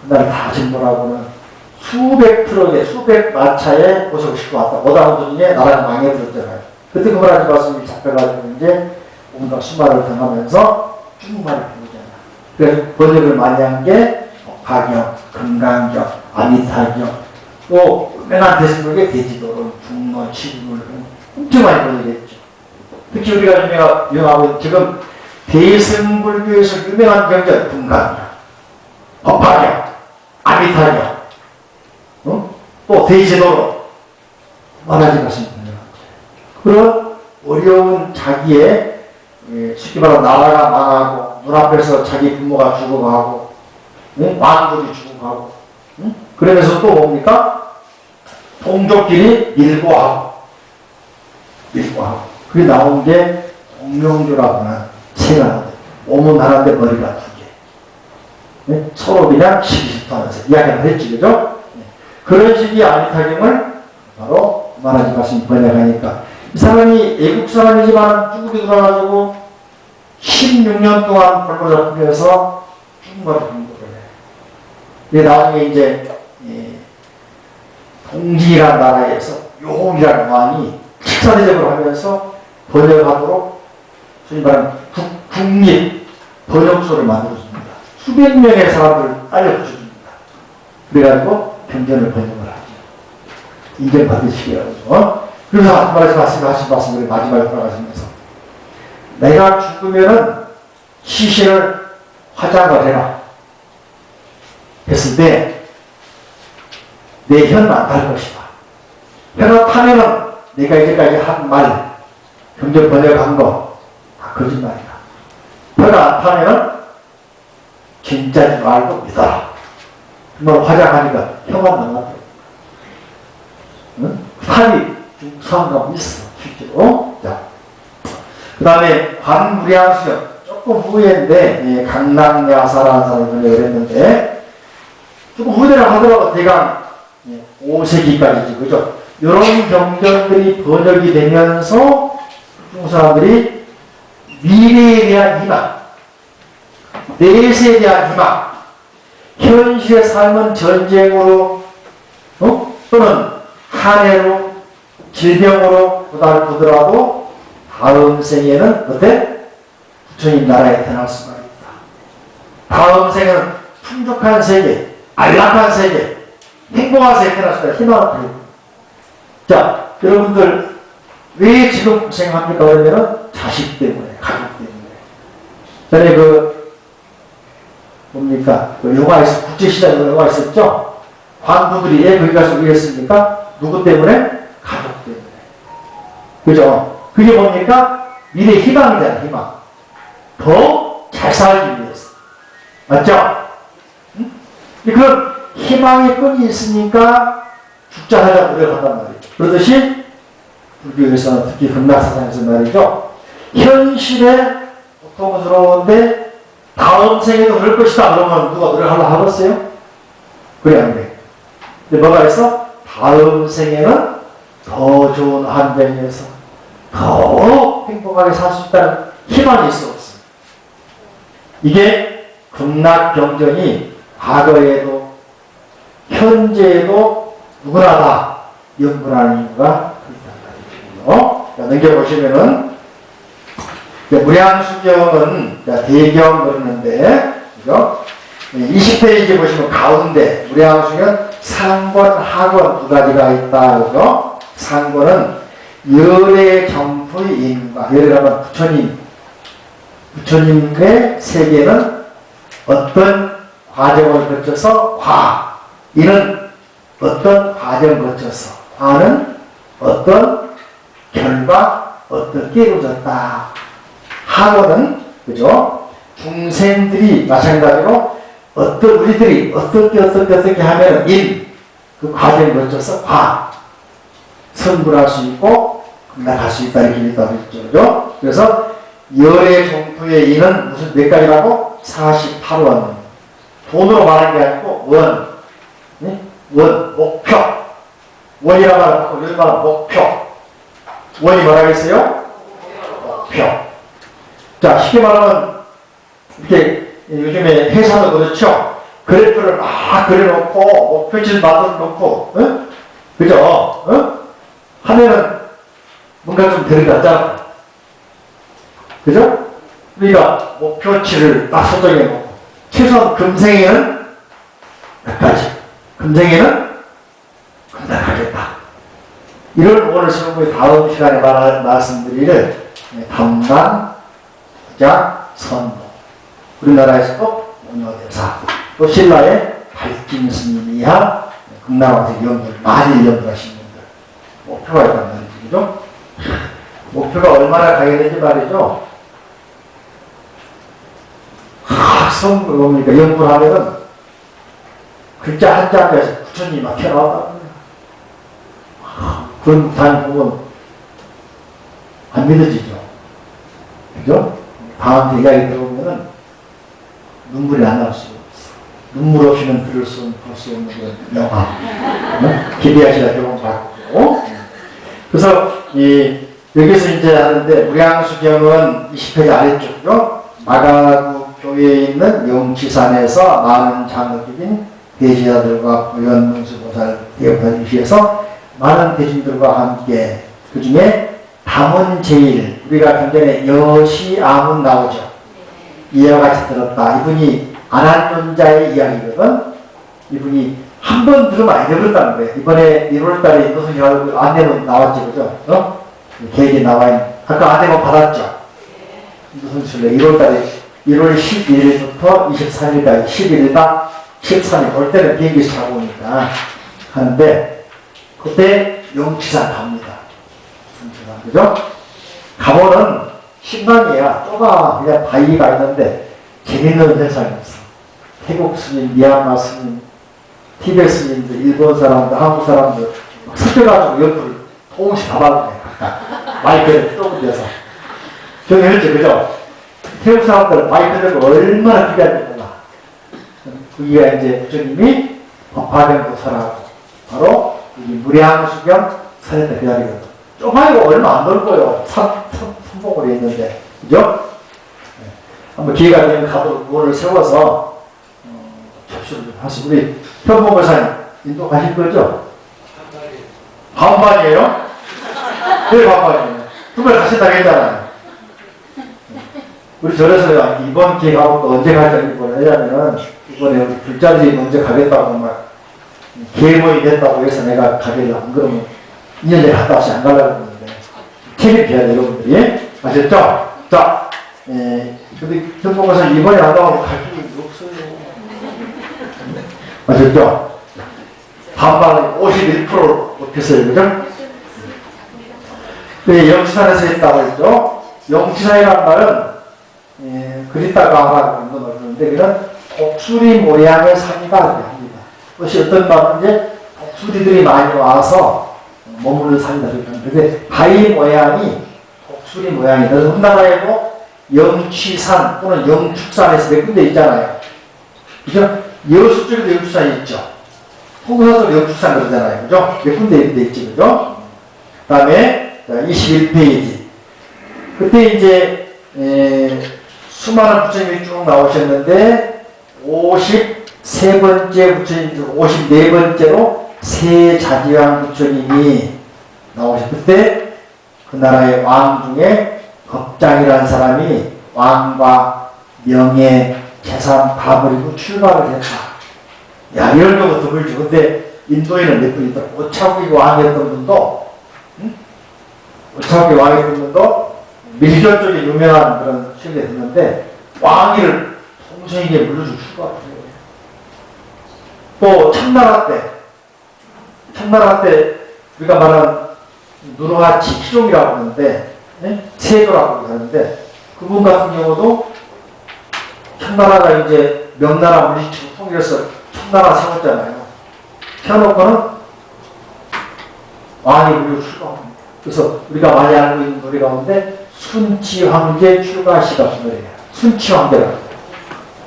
그날 다 정벌하고는 수백 트럭에 수백 마차에 보석을 싣고 왔다. 오다오던 중에 나라가 망해버렸잖아요. 그때 그 말하지 마십니다. 잡혀가지고 이제 온갖 수마를 당하면서 중국말을 배우잖아요. 그래서 번역을 많이 한 게 가경, 금강경, 아미타경, 또 유명한 대승불교의 대지도론, 중론, 치불 엄청 많이 번역했죠. 특히 우리가 유명하고 지금 대승불교에서 유명한 경전 금강경, 법화경, 아미타경, 또 대지도론 말하지 마십니다. 그런 어려운 자기의 쉽게 말하면 나라가 망하고 눈앞에서 자기 부모가 죽어가고 왕들이 죽어가고 그러면서 또 뭡니까? 동족끼리 밀고 하고 그게 나온 게 동명주라고 하는 세가 오문 하나인데 머리가 두 개. 서로 그냥 시기습하면서 이야기를 했지, 그죠? 그런 식의 아미타경을 바로 말하지 마시면 번역하니까 이 사람이 애국 사람이지만 중국에 들어가지고 16년 동안 벌벌 잡히면서 중국어를 공부를 해요. 나중에 이제 동지라는 나라에서 용이라는 왕이 식사대접을 하면서 번역하도록 소위 말하는 국립 번역소를 만들어줍니다. 수백 명의 사람들을 딸려 붙여줍니다. 그래가지고 경전을 번역을 하죠. 인정받으시기 바라죠. 그래서 하신 말씀을 마지막에 돌아가시면서 내가 죽으면은 시신을 화장을 해라 했을 때 내 혀는 안 탈 것이다. 혀가 타면은 내가 이제까지 한 말, 경전 번역한 거 다 거짓말이다. 혀가 안 타면은 진짜인 줄 알고 믿어라. 너 화장하니까 혀만 남았다. 응? 탈이 중상감 있어, 실제로. 자, 그 다음에 관무량수령, 조금 후회인데, 강남야사라는 사람이 번역을 했는데, 조금 후회라 하더라도 대강 5세기까지지, 그죠? 이런 경전들이 번역이 되면서 중국 사람들이 미래에 대한 희망, 내세에 대한 희망, 현실의 삶은 전쟁으로, 또는 한해로, 질병으로 고달프더라도 다음 생에는 어때? 부처님 나라에 태어날 수가 있다. 다음 생에는 풍족한 세계, 안락한 세계, 행복한 세계에 태어날 수가 있다. 희망을 드립니다. 자, 여러분들 왜 지금 고생합니까? 그러면 자식 때문에, 가족 때문에. 전에 뭡니까? 영화 국제시장 영화 있었죠? 관부들이 왜 거기 가서 일했습니까? 누구 때문에? 가족 때문에. 그죠? 그게 뭡니까? 미래 희망이잖아, 희망. 더 잘 살기 위해서. 맞죠? 응? 그런 희망의 끈이 있으니까 죽자 하자 노력한단 말이에요. 그러듯이 불교에서는 특히 극락사상에서 말이죠. 현실에 고통스러운데 다음 생에도 그럴 것이다. 그러면 누가 노력하려고 하겠어요? 그래, 안 돼. 근데 뭐가 있어? 다음 생에는 더 좋은 환경에서 더 행복하게 살 수 있다는 희망이 있어, 없어. 이게 극락경전이 과거에도 현재에도 누구나 다 연구하는 이유가 있단 말이죠. 넘겨보시면은 무량수경은 대경 그러는데, 그죠? 20페이지 보시면 가운데 무량수경 상권, 하권 두 가지가 있다. 그죠? 상권은 열의 정토의 인과, 열이라면 부처님의 세계는 어떤 과정을 거쳐서 이는 어떤 과정을 거쳐서, 과는 어떤 결과, 어떻게 이루어졌다. 하고는, 그죠? 중생들이 마찬가지로 우리들이 어떻게 하면 그 과정을 거쳐서 성불할 수 있고, 극락할 수 있다. 이렇게 있다고 했죠. 그래서 열의 정토의 인은 무슨 몇 가지라고? 48원. 돈으로 말하는 게 아니고, 목표. 원이라 말하고, 여기 말하면 목표. 원이 뭐라겠어요? 목표. 자, 쉽게 말하면, 이렇게, 요즘에 회사도 그렇죠? 그래프를 막 그려놓고, 목표치를 만들어 놓고, 그죠? 하면은, 뭔가 좀 들어갔잖아. 그죠? 우리가 목표치를 딱 설정해 놓고, 최소한 금생에는 몇 가지, 금생에는 극락하겠다. 이런 오늘 수업의 다음 시간에 말씀드릴 담당, 부자, 선모. 우리나라에서도 원효대사, 또 신라의 발진 스님 이하 극락왕생 연구를 많이 연구하신 분들. 목표가 있단 말이죠. 그죠? 목표가 얼마나 가겠는지 말이죠. 뭡니까? 연구를 하면은 글자 한 장에서 부처님이 막 튀어나온다. 그런 단 보면 안 믿어지죠. 그죠? 다음 이야기 들어보면은 눈물이 안 날 수가 없어. 눈물 없이는 볼 수 없는 영화. 기대하시라 경험 받고. 그래서 여기서 이제 하는데 무량수경은 20페이지 아래쪽이요. 마가구 교회에 있는 영치산에서 많은 장로적인 대지자들과 부연문수보살 대법관을 위해서 많은 대중들과 함께 그 중에 담은제일 우리가 경전에 여시아문 나오죠. 이와 같이 들었다. 이분이 안한론자의 이야기거든. 이분이 한 번 들으면 안 되버렸다는 거예요. 이번에 1월달에 인도선이 안내문 나왔지, 그죠? 계획이 나와 있는. 아까 안내문 받았죠? 인도선 술래 1월달에 1월 11일부터 23일까지 11일당 13일 올 때는 비행기에서 타고 오니까 하는데 그때 용치산 갑니다. 용치산, 그죠? 가보는 신강이야. 좁아. 그냥 바위가 있는데 재밌는 현상이 없어. 태국 스님, 미얀마 스님, 티베트 스님들, 일본 사람들, 한국 사람들 막 섞여가지고 옆을 조금씩 가봐도 돼. 마이크를 좁은 데서. 경험했죠, 그죠? 태국 사람들은 마이크 들고 얼마나 귀한지 몰라. 그기가 이제 부처님이 법화경도설하고 바로 여기 무량수경 설했다 그 자리거든. 좁아요. 얼마 안 넓고요. 선봉으로 있는데. 그죠? 네. 한번 기회가 되면 가도 문을 세워서 접수를 좀 하시고 우리 현봉고사님 인도 가실 거죠? 반반이에요? 왜 반반이에요? 두 번 가신다고 했잖아요. 우리 절에서 이번 기회가 또 언제 가자고 왜냐면 이번에 우리 불자들이 먼저 가겠다고 막 계획이 됐다고 해서 내가 가길래 안 그러면 2년째 갔다 와서 안 가려고 했는데 책임져야 돼 여러분들이. 아셨죠? 자, 근데 현봉고사 이번에 안 나오면 갈 길이 없어요. 아셨죠? 반반은 51% 못했어요. 그죠? 네, 영치산에서 했다고 했죠? 영치산이라는 말은 그리다가 하라고 그러는데 그는 독수리 모양의 산이다 합니다. 그것이 어떤 말인지 독수리들이 많이 와서 머무는 산이다. 그런데 바위 모양이 독수리 모양이다. 그래서 우리나라에도 영취산 또는 영축산에서 몇 군데 있잖아요. 그죠? 여수 쪽에도 영축산이 있죠. 통도사도 영축산 그러잖아요. 그죠? 몇 군데 있지. 그죠? 그 다음에 21페이지. 그때 이제 수많은 부처님이 쭉 나오셨는데 53번째 부처님 중 54번째로 세자지왕 부처님이 나오셨을 그때 그 나라의 왕 중에 법장이라는 사람이 왕과 명예, 재산 다 버리고 출가를 했다. 야, 이럴 거면 드물지. 근데 인도에는 몇 분 있더라. 오차국이 왕이었던 분도, 오차국이 왕이었던 분도 밀결 쪽에 유명한 그런 시기가 있는데 왕위를 동생에게 물려주고 출가를 해요. 또 청나라 때 우리가 말하는 누르하치 키종이라고 하는데 세조라고 하는데 그분 같은 경우도 청나라가 이제 명나라 물리치고 통일해서 청나라 세웠잖아요. 세워놓고는 왕이 물려 출가합니다. 그래서 우리가 많이 알고 있는 노래 가운데 순치황제 출가시가 그 노래예요. 순치황제라고.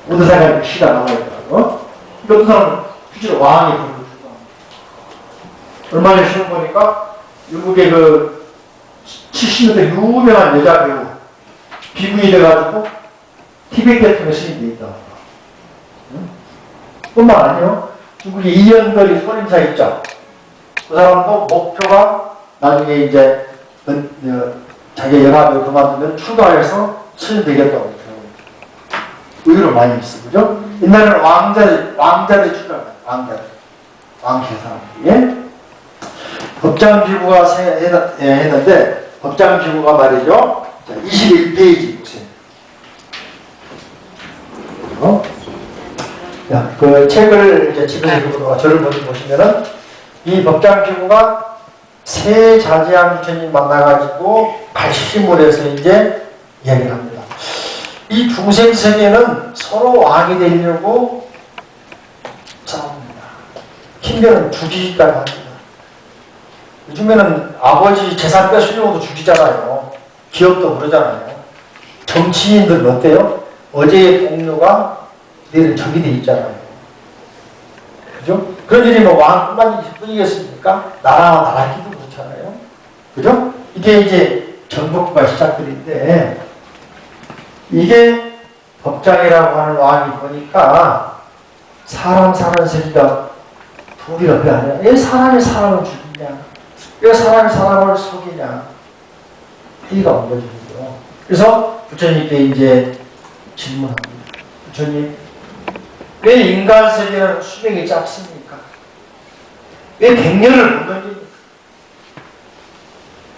어느 사람이 시가 나와있더라고. 어떤 사람은 실제로 왕이 불러 출가합니다. 얼마 전에 시험 보니까 영국의 그 70년대 유명한 여자 배우 비구이 돼가지고 티베트 대통령 스님이 있다. 뿐만 아니요. 중국의 이연걸이 소림사 있죠. 그 사람도 목표가 나중에 이제 자기 연합을 그만두면 출가해서 스님 되겠다고 그러더라고요. 의외로 많이 있어. 그죠? 옛날에는 왕자들이 출가해요. 왕계사람들이. 법장기구가 했는데, 법장기구가 말이죠. 자, 21페이지 보세요. 자, 그 책을 이제 집에서 읽어보다가 저를 보시면은, 이 법장기구가 세자지왕 부처님 만나가지고 80신물에서 이제 이야기를 합니다. 이 중생 세계는 서로 왕이 되려고 싸웁니다. 힘겨는 죽이기까지 합니다. 요즘에는 아버지 재산 뺏으려고도 죽이잖아요. 기업도 그러잖아요. 정치인들은 어때요? 어제의 동료가 내일 적이 돼 있잖아요. 그죠? 그런 일이 뭐 왕뿐만 뿐이겠습니까? 나라와 나라끼도 그렇잖아요. 그죠? 이게 이제 정복과 시작들인데, 이게 법장이라고 하는 왕이 보니까 사람 사는 새끼가 둘이가 그게 아니라 왜 사람이 사람을 죽이냐. 왜 사람이 사람을 속이냐? 회의가 온 거죠. 그래서 부처님께 이제 질문합니다. 부처님, 왜 인간 세계는 수명이 짧습니까? 왜 100년을 못 넘깁니까?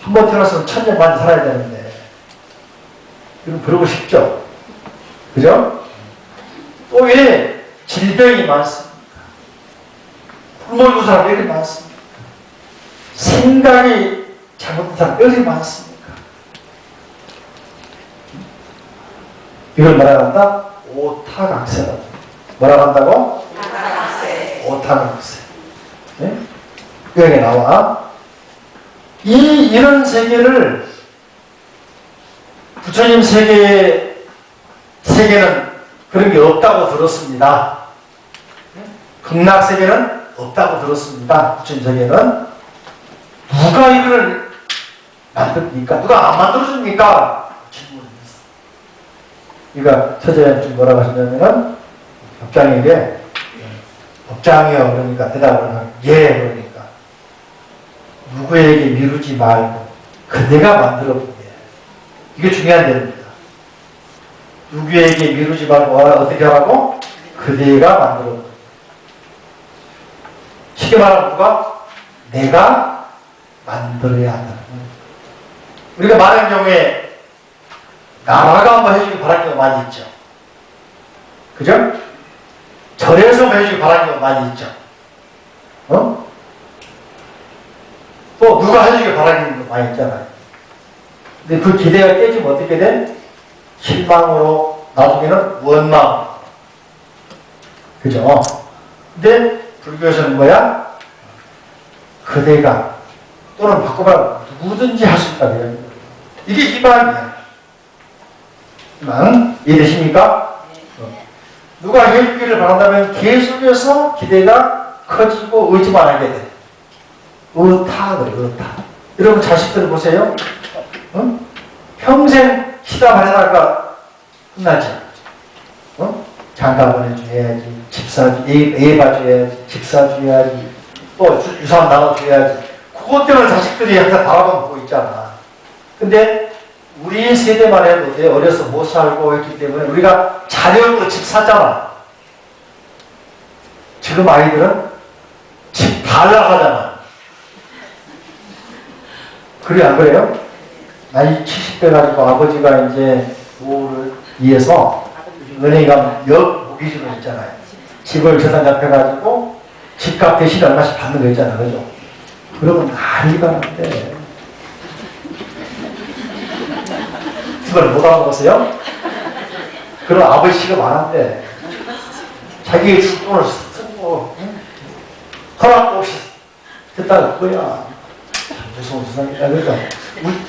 한 번 태어나서 1000년 만에 살아야 되는데, 그럼 그러고 싶죠? 그죠? 또 왜 질병이 많습니까? 굶어 사람 왜 이렇게 많습니까? 생각이 잘못된 사람 왜 이렇게 많습니까? 이걸 뭐라고 한다? 오타각세라고. 뭐라고 한다고? 오타각세. 네? 여기 나와. 이런 세계를 부처님 세계는 그런 게 없다고 들었습니다. 극락 세계는 없다고 들었습니다. 부처님 세계는. 누가 이걸 만듭니까? 누가 안 만들어줍니까? 질문을 했어. 그러니까 처제는 뭐라고 하시냐면은 법장에게 법장이요 그러니까 대답을 하고 예 그러니까 누구에게 미루지 말고 그대가 만들어 보게. 이게 중요한点입니다. 누구에게 미루지 말고 어떻게 하라고? 그대가 만들어 보게. 쉽게 말하면 누가? 내가 만들어야 한다. 우리가 많은 경우에 나라가 한번 해주길 바라는 경우가 많이 있죠. 그죠? 절에서 해주길 바라는 경우가 많이 있죠. 또 누가 해주길 바라는 경우가 많이 있잖아요. 근데 그 기대가 깨지면 어떻게 돼? 실망으로 나중에는 원망. 그죠? 근데 불교에서는 뭐야? 그대가 또는 바꿔봐 누구든지 할 수 있다. 이게 이만이야. 이만. 이해되십니까? 누가 해주기를 바란다면 계속해서 기대가 커지고 의지만 하게 돼. 의타 그래, 의타. 여러분 자식들 보세요. 평생 시답을 해다가 끝나지. 장가 보내줘야지, 집 사줘야지, 애 봐줘야지, 집 사줘야지, 또 유산 나눠줘야지. 그것 때문에 자식들이 항상 바라보고 있잖아. 근데 우리 세대만 해도 돼. 어려서 못 살고 있기 때문에 우리가 자녀로 집 샀잖아. 지금 아이들은 집 달라가잖아. 그래 안 그래요? 나이 70대 가지고 아버지가 이제 노후를 위해서 은행에 가면 무기지로 있잖아요. 집을 재산 잡혀가지고 집값 대신 얼마씩 받는 거 있잖아. 그죠? 그러면 난리가 난대. 그걸 못 알아먹었어요? 그럼 아버지 시급 안 한대. 자기의 줄 돈을 쓰고, 허락도 없이 됐다 그거야. 참 무서운 세상이다. 그죠?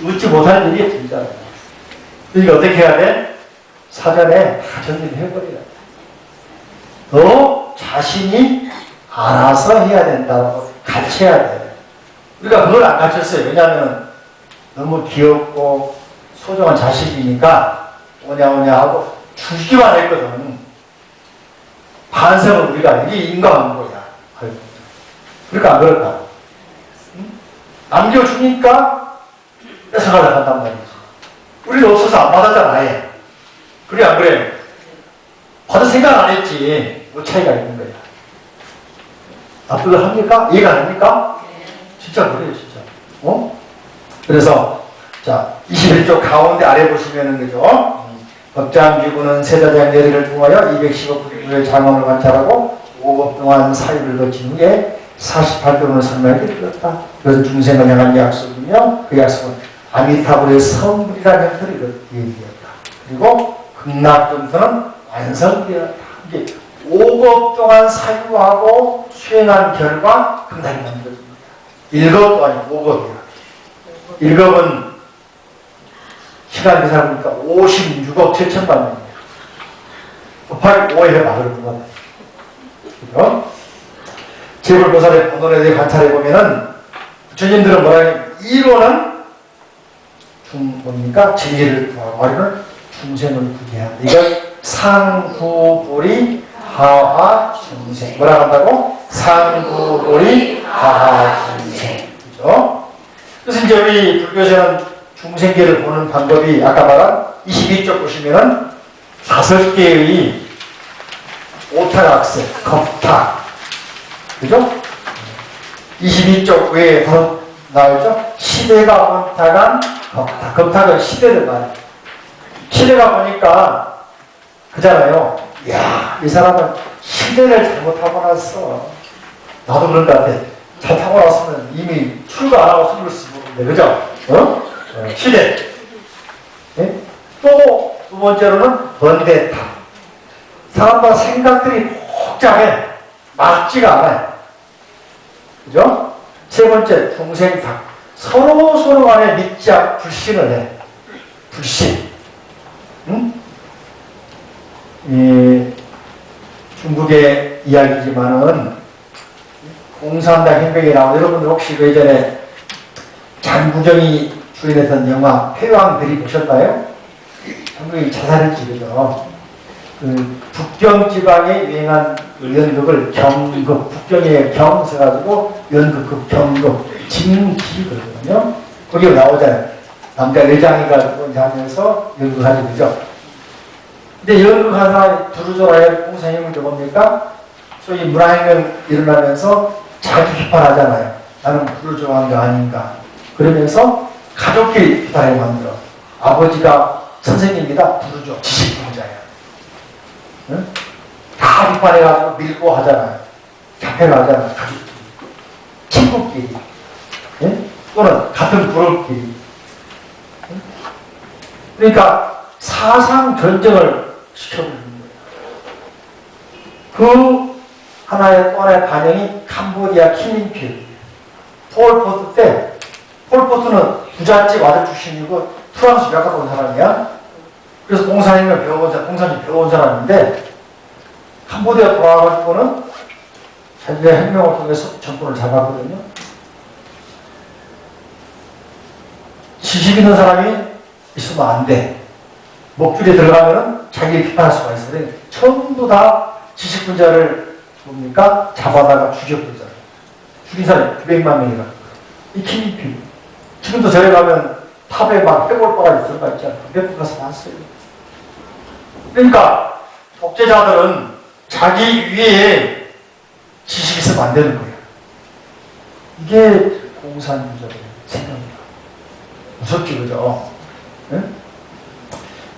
웃지 못할 일이 진짜. 그러니까 어떻게 해야 돼? 사전에 다 정리해버려야 돼. 너 자신이 알아서 해야 된다고 같이 해야 돼. 우리가 그걸 안 가르쳤어요. 왜냐하면 너무 귀엽고 소중한 자식이니까 오냐 하고 주기만 했거든. 반성은 우리가 이게 인간응보야. 그러니까 안 그럴까? 남겨주니까 뺏어가려고 한단 말이지. 우리는 없어서 안 받았잖아, 아예. 그래, 안 그래? 받을 생각 안 했지. 뭐 차이가 있는 거야. 납득을 합니까? 이해가 됩니까? 진짜 그래요, 진짜. 그래서, 자, 21쪽 가운데 아래 보시면은, 그죠? 법장기구는 세자장 내리를 통하여 215불의 장엄을 관찰하고 5급 동안 사유를 거친 후에 48도문을 설명하게 되었다. 그래서 중생을 향한 약속이며 그 약속은 아미타불의 성불이라는 형태를 얘기했다. 그리고 극락점수는 완성되었다. 이게 5급 동안 사유하고 수행한 결과 극락이 만들어집니다. 1급도 아니고 5급이야. 1급은 시간 계산 보니까 56억 7천만 원이에요. 곱하기 5 해봐. 그런 거 같아요. 제불보살의 본론에 대해 관찰해 보면은 부처님들은 뭐라 해요? 1호는 뭡니까? 진리를 구하고 아래는 중생을 구제한다. 이건 상구불이 하하 중생. 뭐라 한다고? 상구불이 하하 중생. 그죠? 저희 불교에서는 중생계를 보는 방법이 아까 말한 22쪽 보시면은 5개의 오타각세, 겁탁. 그죠? 22쪽 외에 더 나오죠? 시대가 원탁한 겁탁. 겁탁은 시대를 말해요. 시대가 보니까 그잖아요. 이야, 이 사람은 시대를 잘못 타고났어. 나도 그런 것 같아. 잘 타고났으면 이미 출가 안 하고 숨을 쓰고 있는데, 그죠? 시대. 네? 또 두 번째로는 번대타. 사람마다 생각들이 복잡해. 맞지가 않아요. 그죠? 세 번째, 중생탁. 서로 간에 믿지 않고 불신을 해. 불신. 응? 중국의 이야기지만은 공산당 혁명이 나오고 여러분들 혹시 그 예전에 장구정이 주연했던 영화 패왕들이 보셨나요? 한국이 자살했지, 그죠? 그 북경 지방에 유행한 연극을 경극, 북경에 경 써가지고 연극, 경극, 진기거든요. 거기 나오잖아요. 남자 내장이가 하면서 연극하죠, 그죠? 근데 연극한 사람이 두루조라의 공산혁명이 뭡니까? 소위 문화혁명 일어나면서 자기 비판하잖아요. 나는 불을 좋아하는 게 아닌가. 그러면서 가족끼리 비판을 만들어. 아버지가 선생님이다. 부르죠. 지식분자야. 응? 다 비판해가지고 밀고 하잖아요. 잡혀가잖아요. 가족끼리. 친구끼리. 응? 또는 같은 그룹끼리. 응? 그러니까 사상 전쟁을 시켜버리는 거예요. 그 하나의 또 하나의 반영이 캄보디아 킬링필. 폴포트 때, 폴포트는 부잣집 아들 출신이고 프랑스 유학 갔다 온 사람이야. 그래서 공산인을 배워온 사람, 공산주의 배워온 사람인데, 캄보디아 돌아와가지고는 자기의 혁명을 통해서 정권을 잡았거든요. 지식 있는 사람이 있으면 안 돼. 목줄에 들어가면은 자기를 비판할 수가 있어요. 전부 다 지식분자를 뭡니까? 잡아다가 죽여버리잖아요. 죽인 사람이 900만 명이라. 이 킬링필. 지금도 저희 가면 탑에 막 해골바가 들어가 있잖아요. 몇 분 가서 봤어요. 그러니까 독재자들은 자기 위에 지식이 있으면 안 되는 거예요. 이게 공산주의자들의 생각입니다. 무섭지, 그죠? 네?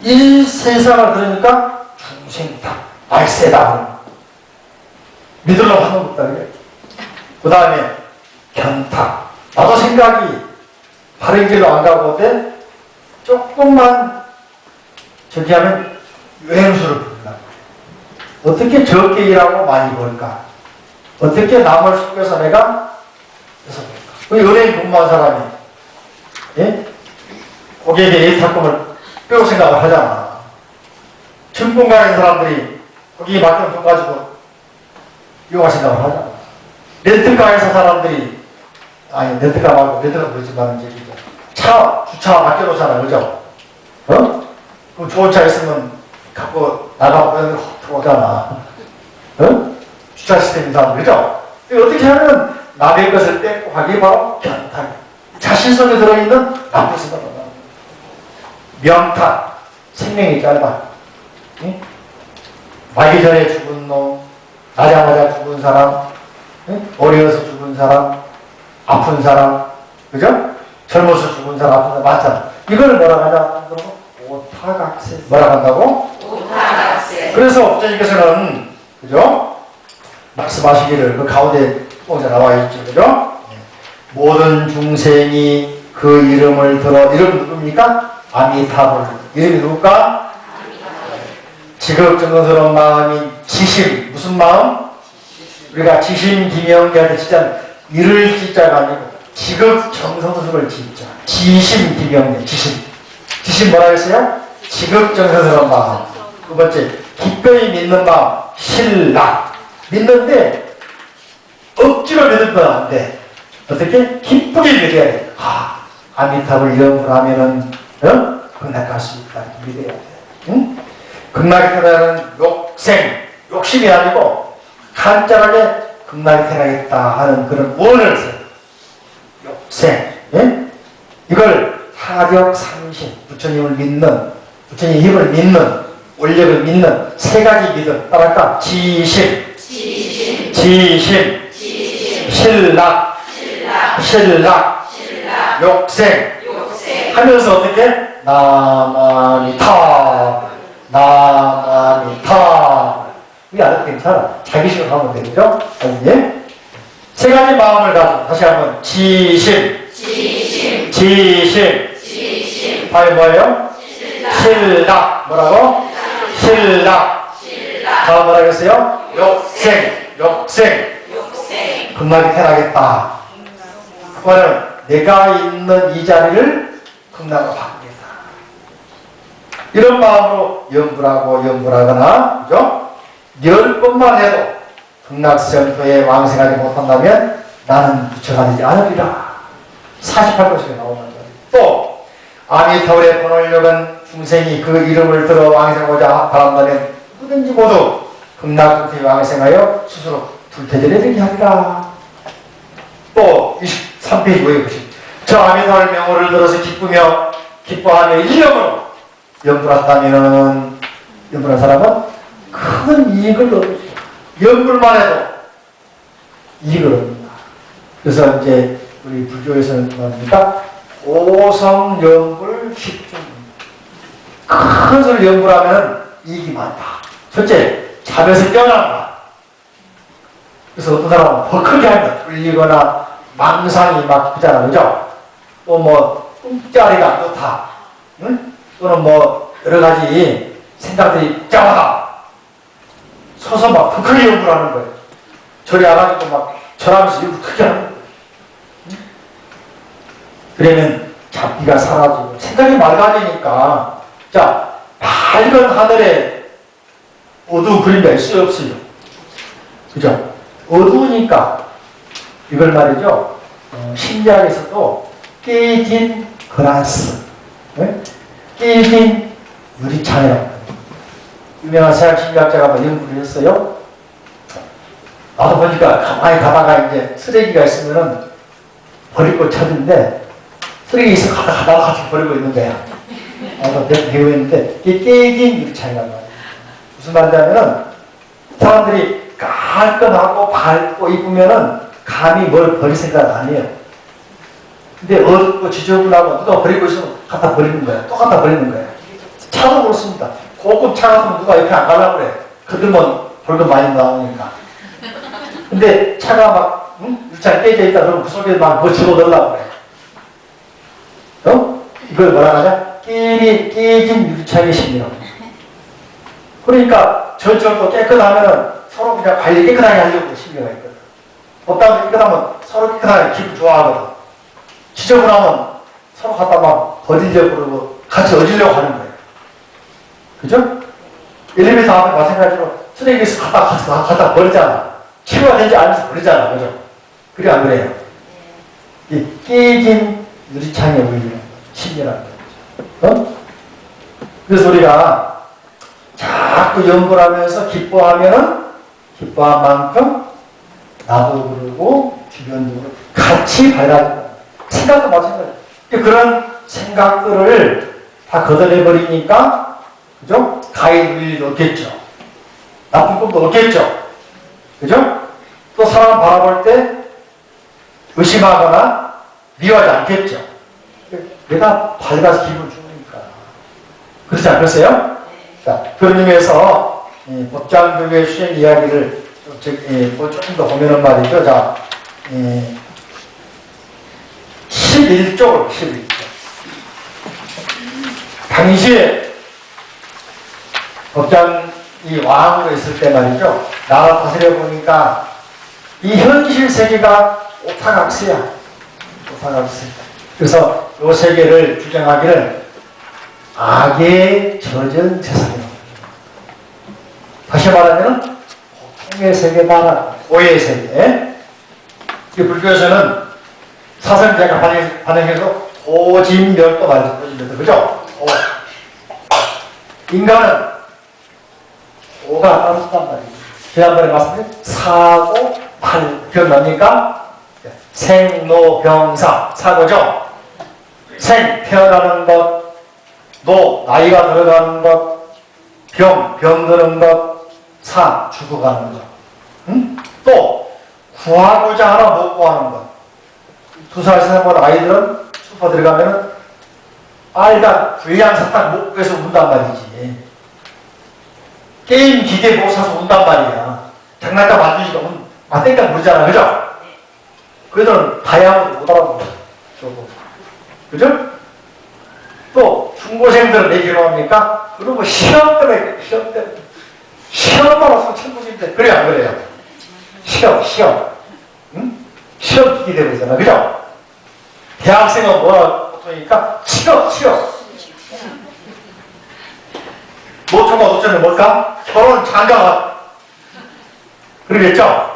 이 세상을 들으니까 중생이다. 말세다. 믿으려고 하는 것다. 그 다음에 견탁. 나도 생각이 바른 길로 안 가고 어때? 조금만 저기 하면 유행수를 부른다. 어떻게 적게 일하고 많이 벌까? 어떻게 남을 속여서 내가 그래서 그 연예인 근무한 사람이 예? 고객의 예탁금을 빼고 생각을 하잖아. 증권가인 사람들이 거기 맡겨놓은 돈 가지고 이용할 생각을 하잖아. 렌트카에서 사람들이 아니 렌트카 말고 렌트카 모르지만 이제 차 주차 맡겨놓잖아, 그죠? 어? 그럼 좋은 차 있으면 갖고 나가고 들어오잖아. 어? 주차 시스템인 사람, 그죠? 어떻게 하면 남의 것을 뺏고 하기 바로 견탁. 자신 속에 들어있는 나쁜 생각을 한다. 명탁. 생명이 짧아. 응? 말기 전에 죽은 놈, 나자마자 죽은 사람, 응? 어려서 죽은 사람, 아픈 사람, 그죠? 젊어서 죽은 사람, 아픈 사람 많잖아. 이걸 뭐라 하냐? 오타각세. 뭐라 한다고? 오타각세. 그래서 업자님께서는, 그죠? 말씀하시기를, 그 가운데 뚜껑에 나와 있죠, 그죠? 모든 중생이 그 이름을 들어, 이름 누굽니까? 아미타불. 이름이 누굴까? 지극정성스러운 마음이 지심. 무슨 마음? 우리가 지심기명자한테 진짜 이를 짓자가 아니고 지극정성스러울 짓자. 지심기명자. 지심. 지심 뭐라 했어요? 지극정성스러운 마음. 두 번째, 기꺼이 믿는 마음. 신락. 믿는데 억지로 믿는 건 안 돼. 어떻게? 기쁘게 믿어야 돼. 아미타불 이름을 하면은 극락에 갈 수 있다. 믿어야 돼. 응? 극락에 태어나는 욕생, 욕심이 아니고 간단하게 극락에 태어나겠다 하는 그런 원을 써요. 욕생. 예? 이걸 타격상신, 부처님을 믿는, 부처님의 힘을 믿는, 원력을 믿는 세 가지 믿음. 따라할까? 지심, 신락, 욕생 하면서 어떻게? 나만이타. 이게 아주 괜찮아. 자기식으로 하면 되죠? 아니요? 세 가지 마음을 가지고 다시 한번 지심. 다음에 뭐예요? 신락. 뭐라고? 신락. 다음 뭐라 그랬어요? 욕생. 극락이 태어나겠다. 그거는 내가 있는 이 자리를 극락으로 바꾸겠다. 이런 마음으로 염불하거나, 그죠? 10번만 해도 극락성토에 왕생하지 못한다면 나는 부처가 되지 않으리라. 48번씩에 나오는 거예요. 또 아미타불의 본원력은 중생이 그 이름을 들어 왕생하고자 바란다면 누구든지 모두 극락성토에 왕생하여 스스로 불태전에 되게 하리라. 또 23페이지 보여 보시죠. 저 아미타불 명호를 들어서 기뻐하며 일념으로 염불한다면, 염불한 사람은 큰 이익을 얻을 수 있어요. 염불만 해도 이익을 얻는다. 그래서 이제 우리 불교에서는 뭐합니까? 오성염불 10중. 큰 소리 염불하면 이익이 많다. 첫째, 잠에서 깨어난다. 그래서 어떤 사람은 더 크게 하면 뚫리거나 망상이 막 크잖아, 그죠? 또 뭐 꿈자리가 안 좋다, 응? 또는 뭐 여러 가지 생각들이 짜하다. 서서 막 더 크게 염불하는 거예요. 저리 안 하고 막 절하면서 염불 크게 하는 거예요. 응? 그러면 잡기가 사라지고 생각이 맑아지니까, 자, 밝은 하늘에 어두운 그림자 있어요, 없어요? 그죠? 어두우니까 이걸 말이죠. 심리학에서도 깨진 그라스, 네? 깨진 유리창이라고. 유명한 서양 심리학자가 뭐 연구를 했어요. 나도 보니까 가만히 가다가 이제 쓰레기가 있으면은 버릴 거 찾는데 쓰레기 있어 가다가 같이 버리고 있는 거야. 나도 배우했는데 이게 깨진 유리창이라고 말이야. 무슨 말이냐면은 사람들이 깔끔하고 밝고 이쁘면은 감히 뭘 버릴 생각 안 해요. 근데 어둡고 지저분하고 누가 버리고 있으면 갖다 버리는 거야. 또 갖다 버리는 거야. 차도 그렇습니다. 고급 차 같으면 누가 이렇게 안 가려고 그래. 그들만 벌금 많이 나오니까. 근데 차가 막, 응? 유리창 깨져 있다 그러면 그 속에 막 뭐 집어넣으려고 그래. 어? 이걸 뭐라 하냐? 깨진 유리창의 심리라고. 그러니까 저쪽도 깨끗하면은 서로 그냥 관리 깨끗하게 하려고 심리가 있거든. 법당도 깨끗하면 서로 깨끗하게 기분 좋아하거든. 지저분하면 서로 갖다 막 버리려고 그러고 같이 어지려고 하는 거예요. 그죠? 엘리베이터 앞에 마찬가지로 쓰레기에서 갖다 버리잖아. 치료가 되지 않으면서 버리잖아. 그죠? 그래, 안 그래요? 이 깨진 유리창의 오히려 심리라는 거죠. 어? 그래서 우리가 자꾸 연구하면서 기뻐하면은 기뻐한 만큼 나도 그러고 주변도 그러고 같이 밝아진다. 생각도 마찬가지예요. 그런 생각들을 다 걷어내버리니까, 그죠? 가해질 일도 없겠죠. 나쁜 꿈도 없겠죠. 그죠? 또 사람 바라볼 때 의심하거나 미워하지 않겠죠. 내가 밝아서 기분 좋으니까. 그렇지 않겠어요? 자, 그런 의미에서 법장교계 수행 이야기를 조금 더 보면은 말이죠. 자, 11쪽. 당시에 법장이 왕으로 있을 때 말이죠. 나라 다스려 보니까 이 현실 세계가 오타각시야. 오타각시. 그래서 이 세계를 규정하기를 악의 젖은 세상이라고. 다시 말하면 고통의 세계다. 오해의 세계. 이 불교에서는 사선제가 반응해서 도진멸도 말이죠. 도진멸도. 그죠? 인간은 오가 따른단 말이에요. 지난번에 말씀드린 사고, 팔, 기억납니까? 생로병사, 사고죠? 생, 태어나는 것, 노, 나이가 들어가는 것, 병드는 것, 사, 죽어가는 것. 응? 또 구하고자 하나 못 구하는 것. 2살, 3살 아이들은 슈퍼 들어가면은 빨간 불량 사탕 못 구해서 운단 말이지. 게임 기계 못 사서 운단 말이야. 장난감 만드니까 땡깡 모르잖아. 그죠? 그들은 다이아몬드 못 알아보고. 그죠? 또 중고생들은 왜 결혼합니까? 그리고 시험 때문에 시험 봐서 천국인데 그래 안 그래요? 시험 응? 시험 기기 되고 있잖아. 그죠? 대학생은 뭐라 보니까 취업 노점은 뭘까? 결혼 장가가 그러겠죠?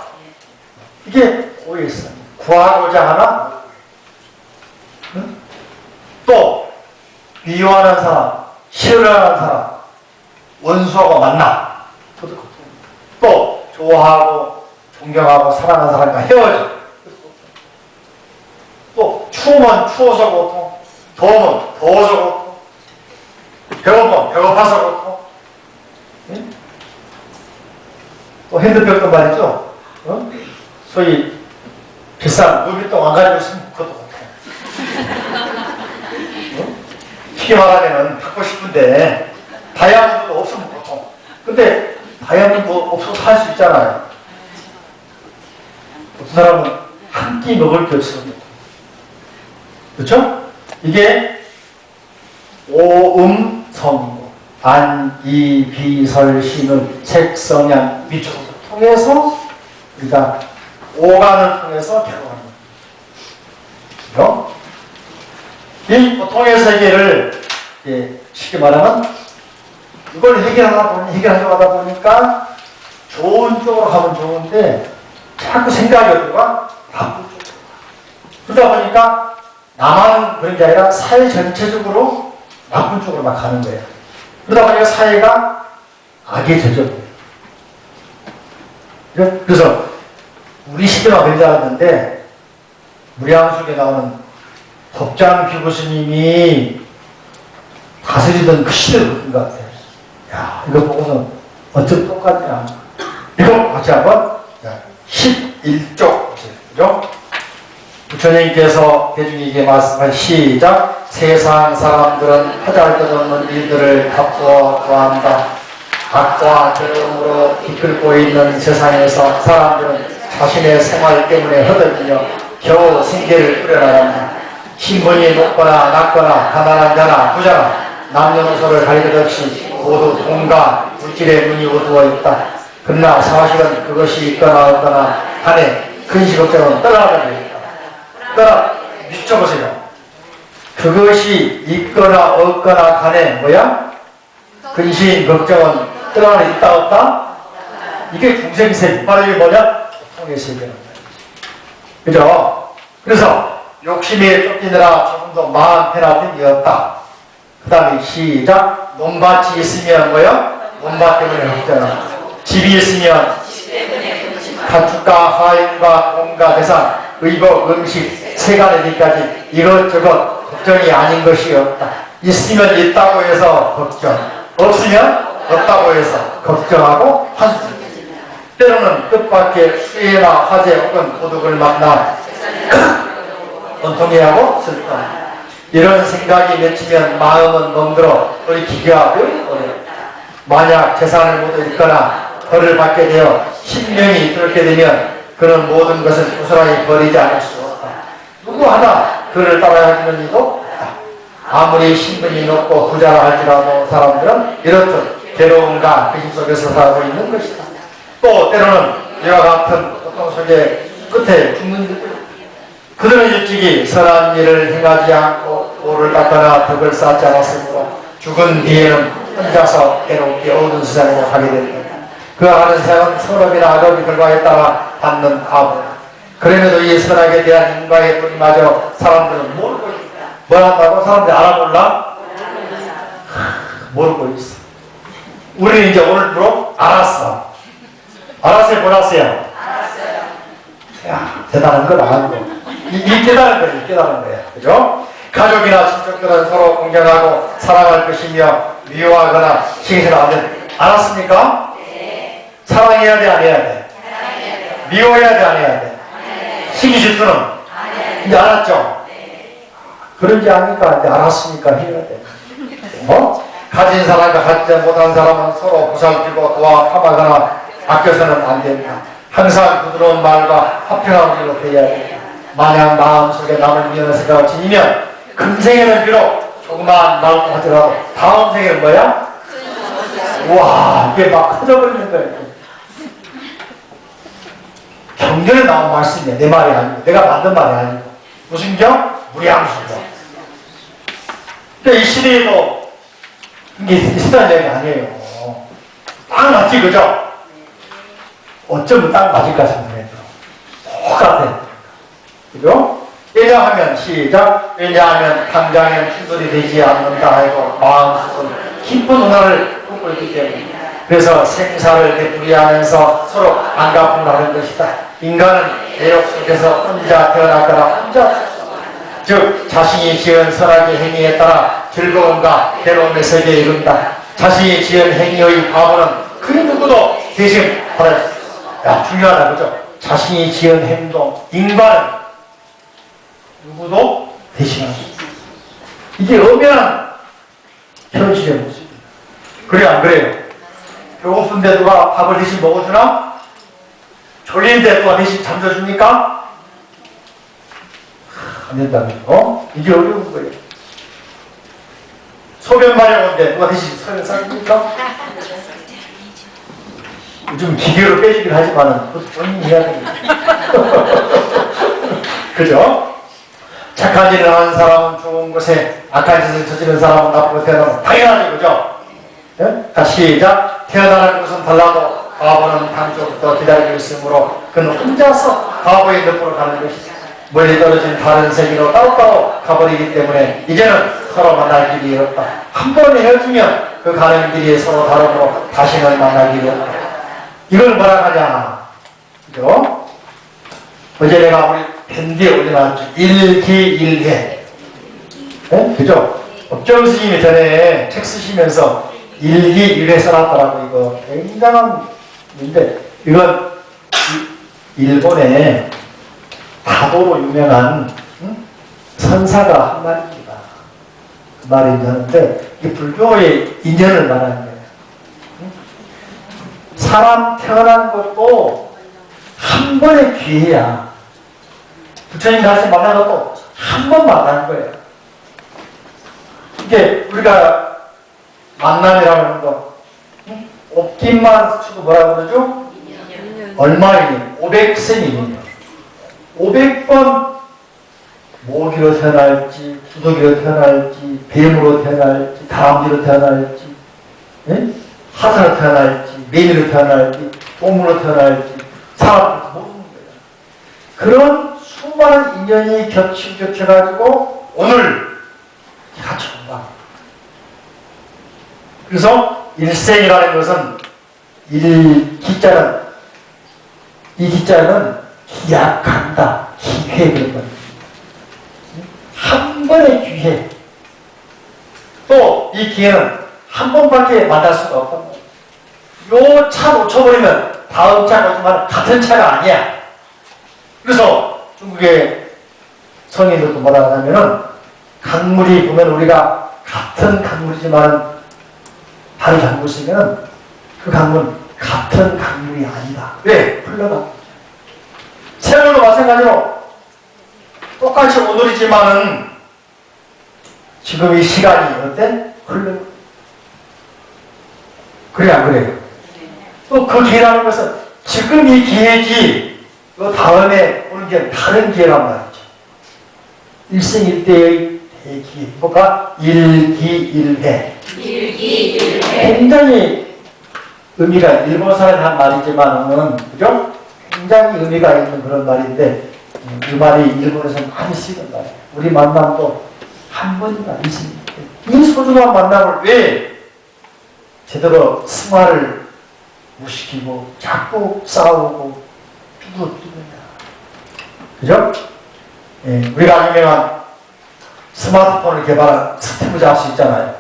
이게 오해있어. 구하고자 하나 응? 또 미워하는 사람, 싫어하는 사람, 원수하고 만나. 또 좋아하고 존경하고 사랑하는 사람과 헤어져. 또 추우면 추워서 고통, 더우면 더워서 고통, 배고프면 배고파서 고통. 응? 또 핸드백도 말이죠. 어? 소위 비싼 무비똥 안 가지고 있으면 그것도 고통. 쉽게 말하면 갖고 싶은데 다이아몬드도 없으면 보통. 근데 다이아몬드 없어서 살 수 있잖아요. 어떤 사람은 한 끼 먹을 게 없어요. 그렇죠? 이게 오음성이고 안, 이, 비, 설, 신을 색, 성향, 미적을 통해서 우리가 오간을 통해서 결혼합니다. 그죠? 이 보통의 세계를 쉽게 말하면 이걸 해결하다 보니까 좋은 쪽으로 가면 좋은데 자꾸 생각이 어디가 나쁜 쪽으로. 그러다 보니까 나만 그런 게 아니라 사회 전체적으로 나쁜 쪽으로 막 가는 거예요. 그러다 보니까 사회가 악에 젖어버려요. 그래서 우리 시대만 그런 줄 알았는데 무량숙에 나오는 법장 비구스님이 다스리던 그 시대를 보는 것 같아요. 야, 이거 보고서 어떻게 똑같냐. 이거 같이 한번 11쪽 그죠? 부처님께서 대중에게 말씀한 시작. 세상 사람들은 하잘것없는 일들을 바꾸어 구한다. 악과 괴로움으로 이끌고 있는 세상에서 사람들은 자신의 생활 때문에 허덕이며 겨우 생계를 꾸려나간다. 신분이 높거나 낮거나 가난한 자나 부자나 남녀노소를 가릴 것 없이 모두 돈과 물질의 눈이 어두워 있다. 그러나 사실은 그것이 있거나 없거나 간에 근심 걱정은 떠나버려 있다. 떠나 미쳐보세요. 그것이 있거나 없거나 간에 뭐야? 근심 걱정은 떠나 있다 없다? 이게 중생세계. 바로 이게 뭐냐? 고통의 세계란 말이지. 그죠? 그래서 욕심에 쫓기느라 조금 더 마음 편하든이었다. 그 다음에 시작. 논밭이 있으면 뭐요? 논밭 때문에 걱정하고 집이 있으면 가축과 하인과 공과 대상, 의복, 음식, 세간의 일까지 이것저것 걱정이 아닌 것이 없다. 있으면 있다고 해서 걱정, 없으면 없다고 해서 걱정하고 한숨. 때로는 뜻밖의 수해나 화재 혹은 도둑을 만나 원통해하고 슬픔. 이런 생각이 맺히면 마음은 멍들어 돌이키기가 어렵다. 만약 재산을 모두 잃거나 벌을 받게 되어 신명이 들게 되면 그런 모든 것을 고스란히 버리지 않을 수 없다. 누구 하나 그를 따라하기는 이도 없다. 아무리 신분이 높고 부자라 할지라도 사람들은 이렇듯 괴로움과 근심 속에서 살고 있는 것이다. 또 때로는 이와 같은 고통 속에 끝에 죽는 그들은 일찍이 선한 일을 행하지 않고 오를 닦거나 덕을 쌓지 않았으므로 죽은 뒤에는 혼자서 괴롭게 어두운 세상으로 가게 된다. 그가 하는 세상은 선업이나 악업의 결과에 따라 받는 아부. 그럼에도 이 선악에 대한 인과의 뿌리마저 사람들은 모르고 있다. 뭘 한다고? 사람들이 알아볼라? 모르고 있어. 우리는 이제 오늘부로 알았어. 알았어요? 몰랐어요? 알았어요. 야, 대단한 건 아니고. 이 깨달은 거예요. 깨달은 거예요. 그죠? 가족이나 친척들은 서로 공경하고 사랑할 것이며 미워하거나 칭찬하지 않았습니까? 네. 사랑해야 돼, 안 해야 돼? 사랑해야 돼요. 미워해야 돼, 안 해야 돼? 네. 신이 질투는 네. 이제 알았죠? 네. 그런지 아니까 이제 알았으니까 해야 돼. 가진 사람과 갖지 못한 사람은 서로 보살피고 도와 협하거나 아껴서는 안 됩니다. 항상 부드러운 말과 화평한 길로 대해야 됩니다. 만약 마음속에 남을 미워하는 생각을 지니면 금생에는 비록 조그마한 말도 하더라도 다음 생에는 뭐야? 와, 이게 막 커져버리는 거예요. 경전에 나온 말씀이야. 내 말이 아니고 내가 만든 말이 아니고. 무슨 경? 무량수경. 이 시대에도 이게 있었다는 얘기 아니에요. 딱 맞지, 그죠? 어쩌면 딱 맞을까 싶네. 똑같아. 그죠? 왜냐하면, 시작. 왜냐하면, 당장엔 충돌이 되지 않는다 해도 마음속은 깊은 은혜를 품고 있기 때문에. 그래서 생사를 되풀이하면서 서로 안갚음을 하는 것이다. 인간은 대욕 속에서 혼자 태어났거나 혼자 즉 자신이 지은 선악의 행위에 따라 즐거움과 괴로움의 세계에 이른다. 자신이 지은 행위의 과보는 그 누구도 대신 받을 수 있다. 야, 중요하다, 그죠? 자신이 지은 행동, 인간은 누구도 대신할 수 있다. 이게 엄연한 현실의 모습입니다. 그래, 안 그래요? 배고픈데 누가 밥을 대신 먹어주나? 졸린데 누가 대신 잠자줍니까? 안 된다면서. 이게 어려운 거예요. 소변 마려운데 누가 대신 소변 싸줍니까? 요즘 기계로 빼주긴 하지만은 그것도 본인이 해야 됩니다. 그죠? 착한 일을 하는 사람은 좋은 곳에, 악한 짓을 저지른 사람은 나쁜 곳에 태어나면 당연하죠, 그죠? 네? 다시 시작. 태어나는 곳은 달라도 바보는 당초부터 기다리고 있으므로 그는 혼자서 바보의 늪으로 가는 것이다. 멀리 떨어진 다른 세계로 따로따로 가버리기 때문에 이제는 서로 만날 길이 없다. 한 번 헤어지면 그 가는 길이 서로 다르고 다시는 만날 길이 없다. 이걸 뭐라 하냐? 그죠? 어제 내가 우리 밴드에 올려놨죠. 일기일회. 네? 그죠? 법정 스님이 전에 책 쓰시면서 일기일회 써놨더라고. 이거 굉장한 인데, 이건 일본의 다도로 유명한 선사가 한 말입니다. 그 말이 있는데, 이게 불교의 인연을 말하는 거예요. 사람 태어난 것도 한 번의 기회야. 부처님 다시 만난 것도 한 번 만난 거예요. 이게 우리가 만남이라는 거, 옷깃만 치고 뭐라고 그러죠? 얼마이니? 500세니. 500번 모기로 태어날지, 구더기로 태어날지, 뱀으로 태어날지, 다람쥐로 태어날지, 하사로 태어날지, 매니로 태어날지, 동물로 태어날지, 사람으로 모르는 거예요. 그런 수많은 인연이 겹쳐가지고 오늘 같이 온다. 그래서 일생이라는 것은 이 기자는 기약한다, 기회 그런 겁니다. 한 번의 기회. 또 이 기회는 한 번밖에 만날 수가 없단 말이에요. 요 차 놓쳐버리면 다음 차가 오지만 같은 차가 아니야. 그래서 중국의 성인들도 뭐라 하냐면은 강물이 보면 우리가 같은 강물이지만 다른 강물이 있으면 그 강물은 같은 강물이 아니다. 왜? 흘러가. 세월도 마찬가지로 똑같이 오늘이지만은 지금 이 시간이 어때? 흘러. 그래, 안 그래요? 또 그 기회라는 것은 지금 이 기회지, 그 다음에 오는 게 다른 기회란 말이죠. 일생일대의 대기회. 뭐가? 일기일회. 굉장히 의미가, 일본 사람이 한 말이지만은, 그죠? 굉장히 의미가 있는 그런 말인데, 이 말이 일본에서 많이 쓰이는 말이에요. 우리 만남도 한 번이나 있습니다. 이 소중한 만남을 왜 제대로 승화를 못 시키고 자꾸 싸우고 두고두고냐. 그죠? 예, 우리가 유명한 스마트폰을 개발한 스티브 잡스 있잖아요.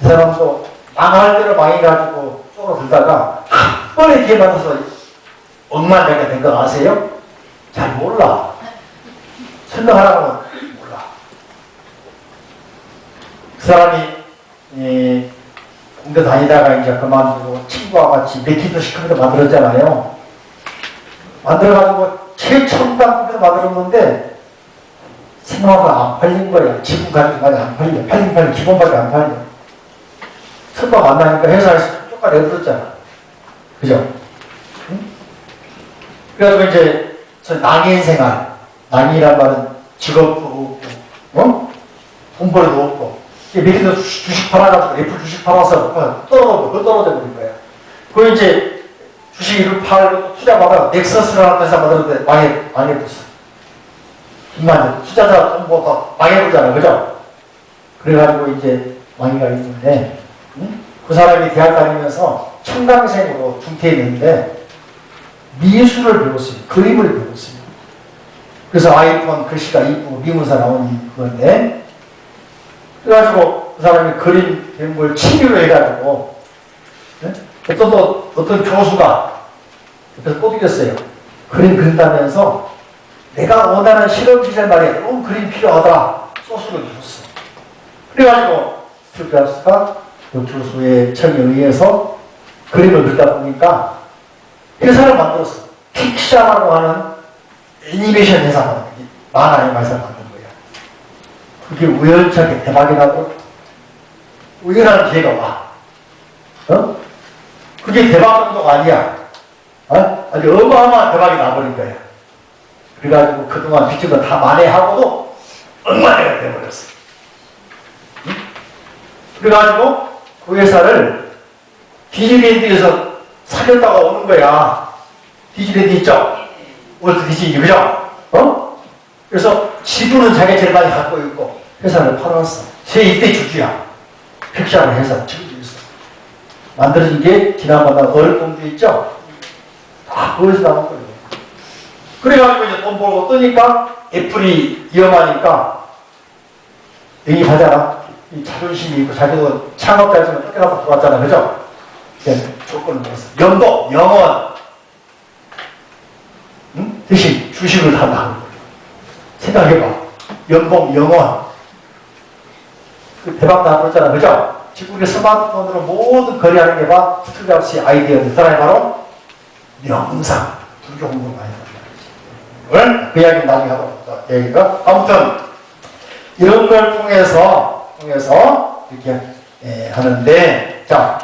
이 사람도 망할 대로 망해가지고 쫄아들다가 한 번에 기회 받아서 억만장자 된 거 아세요? 잘 몰라. 설명하라고 하면 몰라. 그 사람이 군대 다니다가 이제 그만두고 친구와 같이 맥키도시 컴퓨터 만들었잖아요. 만들어가지고 최첨단 컴퓨터 만들었는데 생각보다 안 팔린 거야. 지금 가지고 많이 안 팔려. 팔린 기본밖에 안 팔려. 선박 만나니까 회사에서 쪽까지 얻었잖아. 그죠? 응? 그래가지고 이제 저 낭인 생활. 낭인이란 말은 직업도 없고, 돈 벌이도 없고. 미리도 주식 팔아가지고 애플 주식 팔아서 떨어져 버린 거야. 그 이제 주식을 팔고 투자받아 넥서스라는 회사 만들었는데 망해버렸어. 김만재 투자자 돈 모아서 망해버리잖아. 그죠? 그래가지고 이제 망해가 있는데, 응? 그 사람이 대학 다니면서 청강생으로 중퇴했는데 미술을 배웠어요. 그림을 배웠어요. 그래서 아이폰 글씨가 이쁘고 미문사 나오는 건데, 그래가지고 그 사람이 그림 배운 걸 취미로 해가지고, 네? 어떤 교수가 옆에서 꼬드겼어요. 그림 그린다면서 내가 원하는 실험 기술 말이야. 이런 그림 필요하다. 소스를 줬어. 그래가지고 스티브 잡스가 그 교수의 청에 의해서 그림을 그리다 보니까 회사를 만들었어. 픽샤라고 하는 애니메이션 회사, 만화 애니메이션 만든 거야. 그게 우연찮게 대박이 나고 우연한 기회가 와. 그게 대박 정도가 아니야. 아주 어마어마한 대박이 나버린 거야. 그래가지고 그동안 빚진 거 다 만회하고도 엉망이가 돼버렸어. 응? 그래가지고 그 회사를 디즈니랜드에서 사겠다고 오는 거야. 디즈니랜드 있죠? 월트 디즈니, 그죠? 그래서 지분은 자기가 제일 많이 갖고 있고 회사를 팔아왔어. 제2대 주주야. 픽샤를 회사 지금도 있어. 만들어진 게 지난번에 얼공주 있죠? 다 거기서 나온 거예요. 그래가지고 이제 돈 벌고 뜨니까 애플이 위험하니까 영입하잖아. 이 자존심이 있고 자기도 창업자지만 쫓겨나서 들어왔잖아. 그죠? 조건을 넣었어. 연봉, 영원. 응? 대신 주식을 달라는 거예요. 생각해봐. 연봉, 영원. 그 대박 나버렸잖아. 그죠? 지금 우리 스마트폰으로 모든 거래하는 게 봐. 스티브 잡스의 아이디어인데, 그 사람이 바로 명상. 두 종류로 많이 왜? 그 이야기 나중에 하도록 얘기가. 아무튼, 이런 걸 통해서 이렇게 하는데, 자,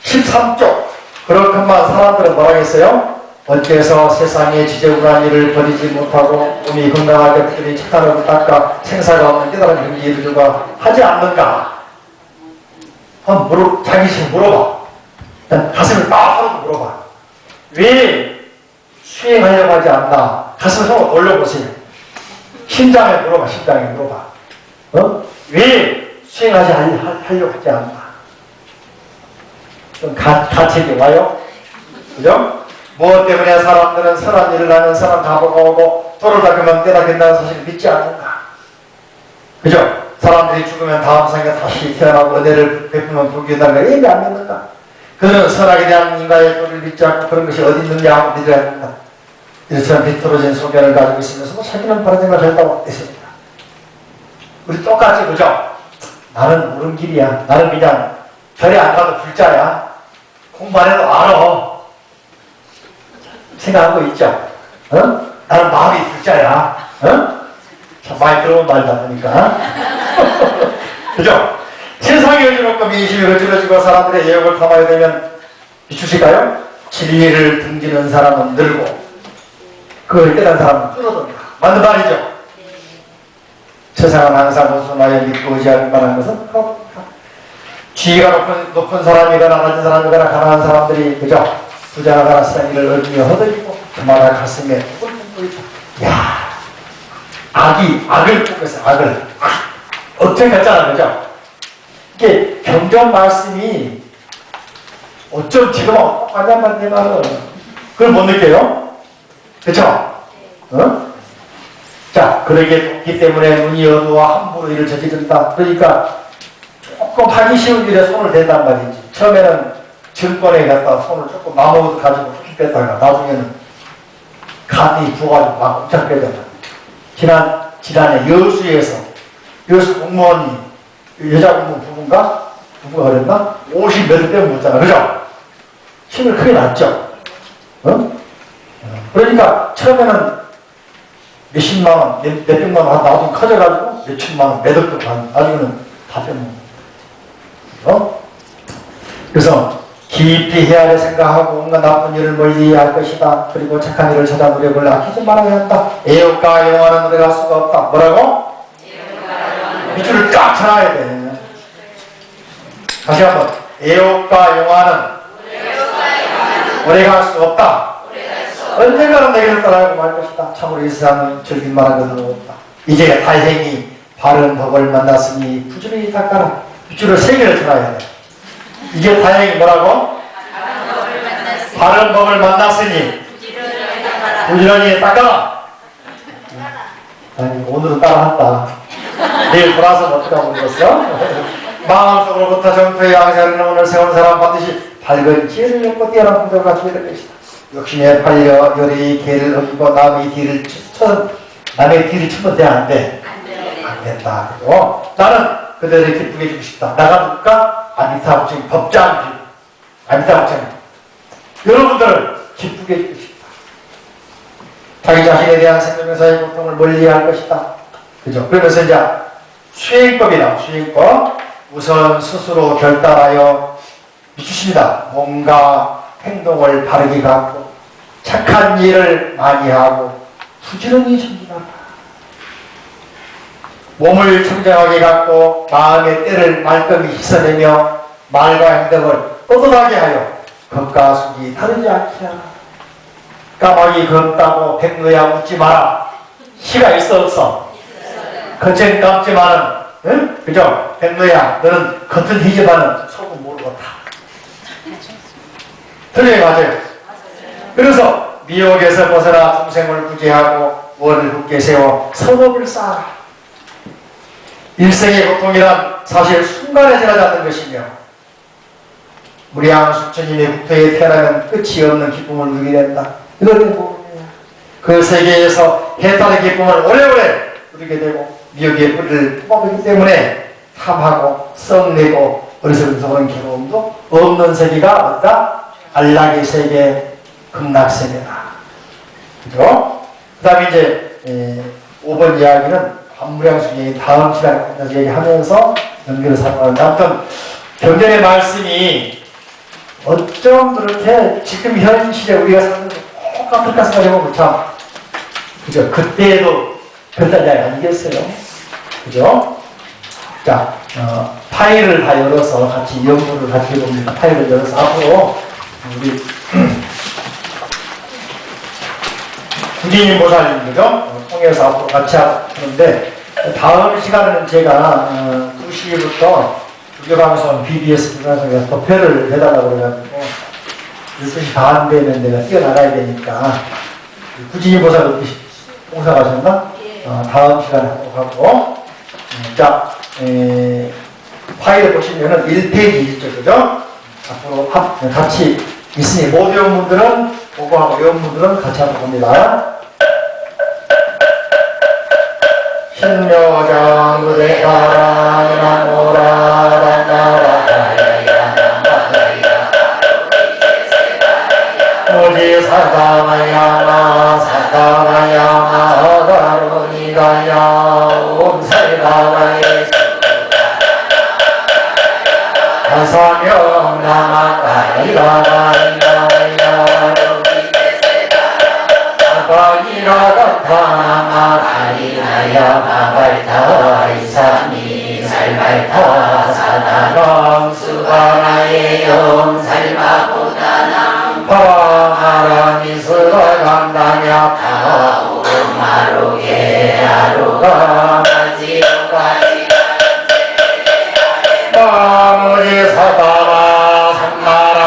13쪽. 그렇구만 사람들은 뭐라고 했어요? 어째서 세상에 지저분한 일을 버리지 못하고 몸이 건강하게 부들이 착한 얼굴 닦아 생사가 없는 깨달은 경지에 이르가 하지 않는가? 한번 자기 씩 물어봐. 가슴을 딱 하고 물어봐. 왜 수행하려고 하지 않나? 가슴을 한번 올려보세요. 심장에 물어봐. 심장에 물어봐. 왜 수행하려고 하지 않나? 좀 가책이 와요? 그죠? 무엇 때문에 사람들은 선한 일을 하면 선한 답을 오고 도를 닦으면 깨닫는다는 사실을 믿지 않는가? 그죠? 사람들이 죽으면 다음 생에 다시 태어나고 은혜를 베푸면 복이 있다는 걸 얘기 안 믿는가? 그들은 선악에 대한 인간의 도를 믿지 않고 그런 것이 어디 있느냐 하고 믿어야 한다. 이처럼 비틀어진 소견을 가지고 있으면서도 자기는 바른 생각을 했다고 했습니다. 우리 똑같이 그죠? 나는 옳은 길이야. 나는 그냥 별에 안 가도 불자야. 공부 안 해도 알아. 생각하고 있죠? 나는 마음이 불자야. 참 많이 들어본 말이다 보니까. 그죠? 세상이 어지럽고 민심이 어지러지고 사람들의 예욕을 담아야 되면 비추실까요? 진리를 등지는 사람은 늘고 그걸 깨달은 사람은 줄어든다. 맞는 말이죠? 세상은 항상 온순하여 믿고 의지할 만한 것은 지위가 높은 사람이거나 낮은 사람이거나 가난한 사람들이 그죠? 부자가 가난한 일을 얻으며 허덕이고 그마다 가슴에 뿔뿔 있다. 야, 악을 뽑겠어요. 악을. 어떻게 갔잖아. 그죠? 이게 경전 말씀이 어쩜 지금 똑같냔 내 말은. 그걸 못 느껴요? 그쵸? 자, 그러기 때문에 눈이 어두워 함부로 일을 저지른다. 그러니까 조금 하기 쉬운 일에 손을 댄단 말이지. 처음에는 증권에 갔다 손을 조금 나무 가지고 툭 뺐다가 나중에는 간이 부어가지고 막 엄청 빼잖아. 지난해 여수 공무원이 여자 공무원 부부가 그랬나? 50 몇을 빼면 묻잖아. 그죠? 힘을 크게 났죠? 어? 그러니까 처음에는 몇십만원, 몇백만원 나중에 커져가지고 몇천만원, 몇억도 반, 나중에는 다 빼먹는 어? 그래서 깊이 헤아려 생각하고 온갖 나쁜 일을 멀리 할 것이다. 그리고 착한 일을 찾아 노력을 아끼지 말아야 한다. 애욕과 영화는 노래 가수가 없다. 뭐라고? 밑줄을 쫙 쳐놔야 돼. 다시 한번. 애욕과 영화는 오래 갈 수 없다. 언젠가는 내게를 따라가고 말 것이다. 참으로 이 세상은 즐길 만한 것은 없다. 이제 다행히 바른 법을 만났으니 부지런히 닦아라. 밑줄을 3개를 쳐놔야 돼. 이게 다행히 뭐라고? 바른 법을 만났으니 부지런히 닦아라. 아니, 오늘은 따라한다. 내일 돌아서는 어떡하고 그랬어? 마음속으로부터 정토의 양자를 오늘 세운 사람 반드시 밝은 지혜를 얻고 뛰어난 분들을 갖추게 될 것이다. 욕심에 팔려 열이 개를 어기고 남의 뒤를 치면 돼, 안 돼? 안 된다. 그리고 나는 그들을 기쁘게 해주고 싶다. 나가 누굴까? 아미타불증 법장 아미타불증 여러분들을 기쁘게 해주고 싶다. 자기 자신에 대한 생명사의 고통을 멀리할 것이다. 그죠? 그러면서 이제 수행법 우선 스스로 결단하여 미치십니다. 뭔가 행동을 바르게 갖고 착한 일을 많이 하고 부지런히 전진하라. 몸을 청정하게 갖고 마음의 때를 말끔히 씻어내며 말과 행동을 떳떳하게 하여 겉과 속이 다르지 않게 하라. 까마귀 걷다고 백로야 웃지 마라. 시가 있어 없어? 겉은 감지만은 응? 그죠? 백로야 너는 겉은 희지만은 속은 모르겠다. 틀려요, 맞아요? 그래서 미혹에서 벗어나 중생을 구제하고 원을 굳게 세워 선업을 쌓아라. 일생의 고통이란 사실 순간에 지나지 않는 것이며 무량수천님의 국토에 태어나면 끝이 없는 기쁨을 누리게 된다. 이거는 뭐냐? 그 세계에서 해탈의 기쁨을 오래오래 누리게 되고 미혹의 뿌리를 뽑아보기 때문에 탐하고 썩내고 어리석은 서는 괴로움도 없는 세계가 어디다? 안락의 세계, 극락세계다. 그죠? 그 다음에 이제 5번 이야기는 관무량수의 다음 시간에 얘기하면서 연결을 사용하는데 아무튼 경전의 말씀이 어쩜 그렇게 지금 현 시대 우리가 사는 똑같을까 생각해보면 참 그죠? 그때에도 별다른 이야기 아니겠어요? 그죠? 자, 파일을 다 열어서 같이 연구를 같이 해봅니다. 파일을 열어서 앞으로 우리 구진인 보살님, 그죠? 통해서 앞으로 같이 하는데 다음 시간에는 제가 2시부터 주교방송 BBS 방송에서 도표를 해달라고 그래가지고 12시 반 되면 내가 뛰어나가야 되니까 구진인 보살 봉사 가셨나? 다음 시간에 하도록 하고 자, 파일을 보시면은 1페이지 있죠, 그죠? 앞으로 같이 있으니 모두 연문들은 보고하고 연문들은 같이 한번 봅니다. 신묘장 무대가라 나모라 무지 사다마야마 사다마야마 가루니가야 옴살가와예 사명 나마가이라가이라야 아바이라가타마가이라야 마발타 이사미 살발타 사다랑 수바라의 영살마보다나 파마라미 수바간다냐 파오마로게 아로가 마지오가 마무리 사다라 삼마라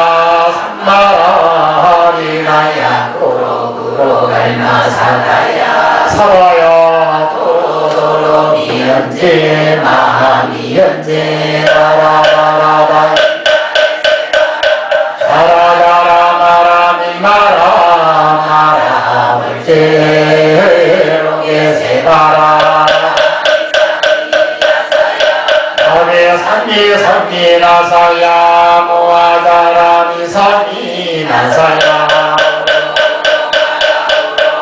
하리나야 고로구로 갈마 사다야 사라야 연재 마음이 연재 라라라라라 라라라라 마라미 마라 물제로게 세바라 나의 산미 산미 나사야 모아자라미 산미 나사야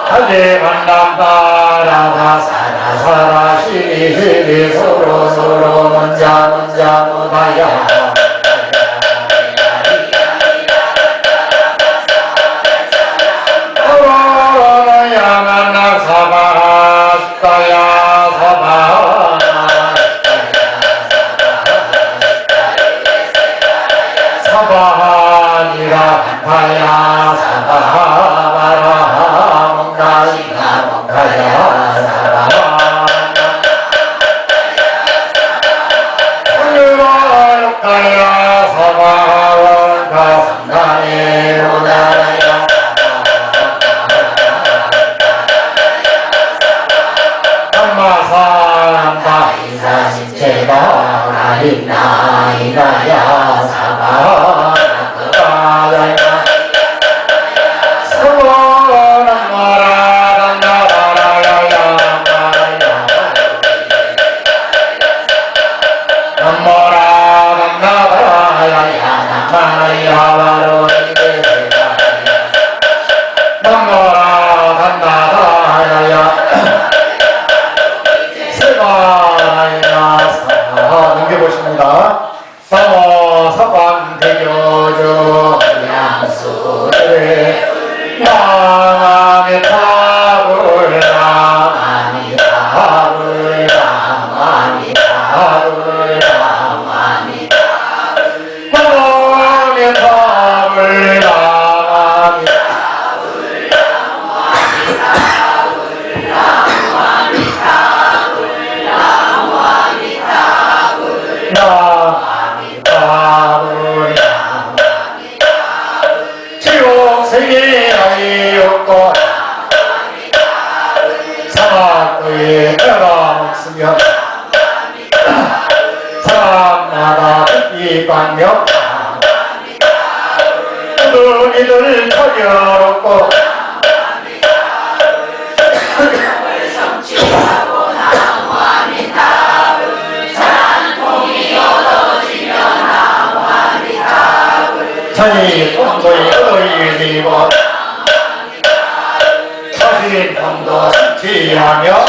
하제 만남바라다 사라 시리 서로 먼자 못하야 야만나 사바라 스타야 사바 사바하니라 반파야 사바하바라 몽가이가 몽가야 사바하 훌륭한 욕가야 사바하원가 상단에 오나라야 사람바 이사신체가 나이나야 사바 나야 서원한 마라 나라라야야 남모라 나라야야 나라야 바로 이제세가 남모라 나라야야 넘겨보십니다. 상어 서방대교주 양수를 양암의 탑을 양암이 탑을 양암이 탑을 양암이 탑을 양암의 탑을 양암이 지옥세계 아이였고 사막의 변함없으며 사람마다 뜻이 반며 두둥이들 터져놓고 자니 pom도이 얻어이리고 자신 pom도 성취하며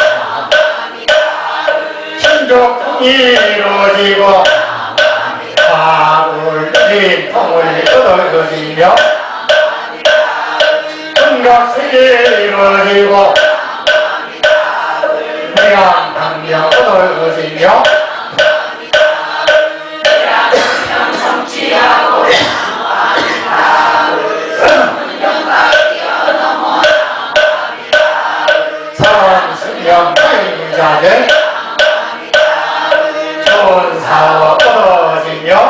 천족통이 이루어지고 밥을 드린 통을 얻어지며 건강세계 이루어지고 명강명 얻어지며 자들 좋은 사업 떨어지며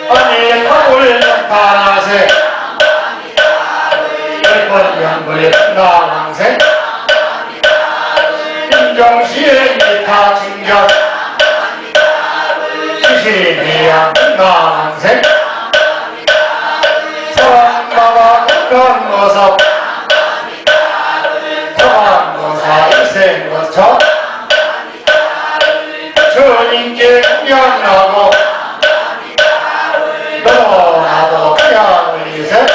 아니 탑을 연탄하세 열번 연불 나왕생 인정시에 미타 충격 시시미양 나왕생 사랑마가 건강 모습 생것처 주님께 공양하고 너도 나도 그냥을리세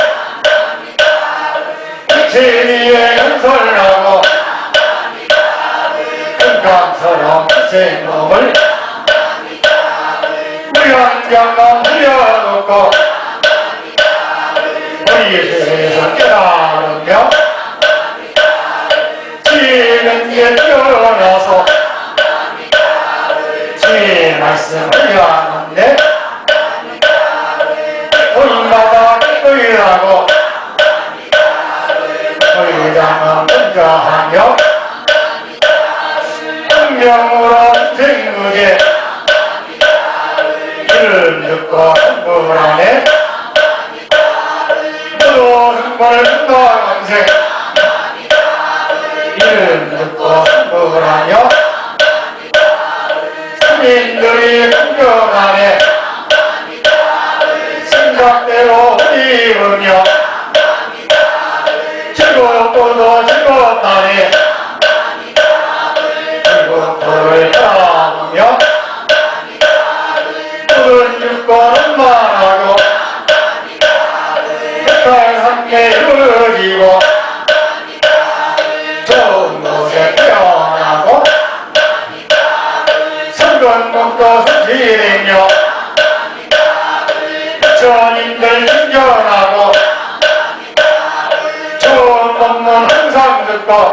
진리의 연설하고 금강처럼 생몸을 무연경감 흘려놓고 우리 세상 깨달으며 지는 게 뛰어나서 주의 말씀을 하는데 본인마다 기도하고 의장은 먼저 하며 분명으로 생각에 이를 듣고 흥분하네 너도 흥분을 듣고 강생 이를 듣고 흥분하며 전국도 성실행여 부처님들 신전하고 좋은 법문 항상 듣고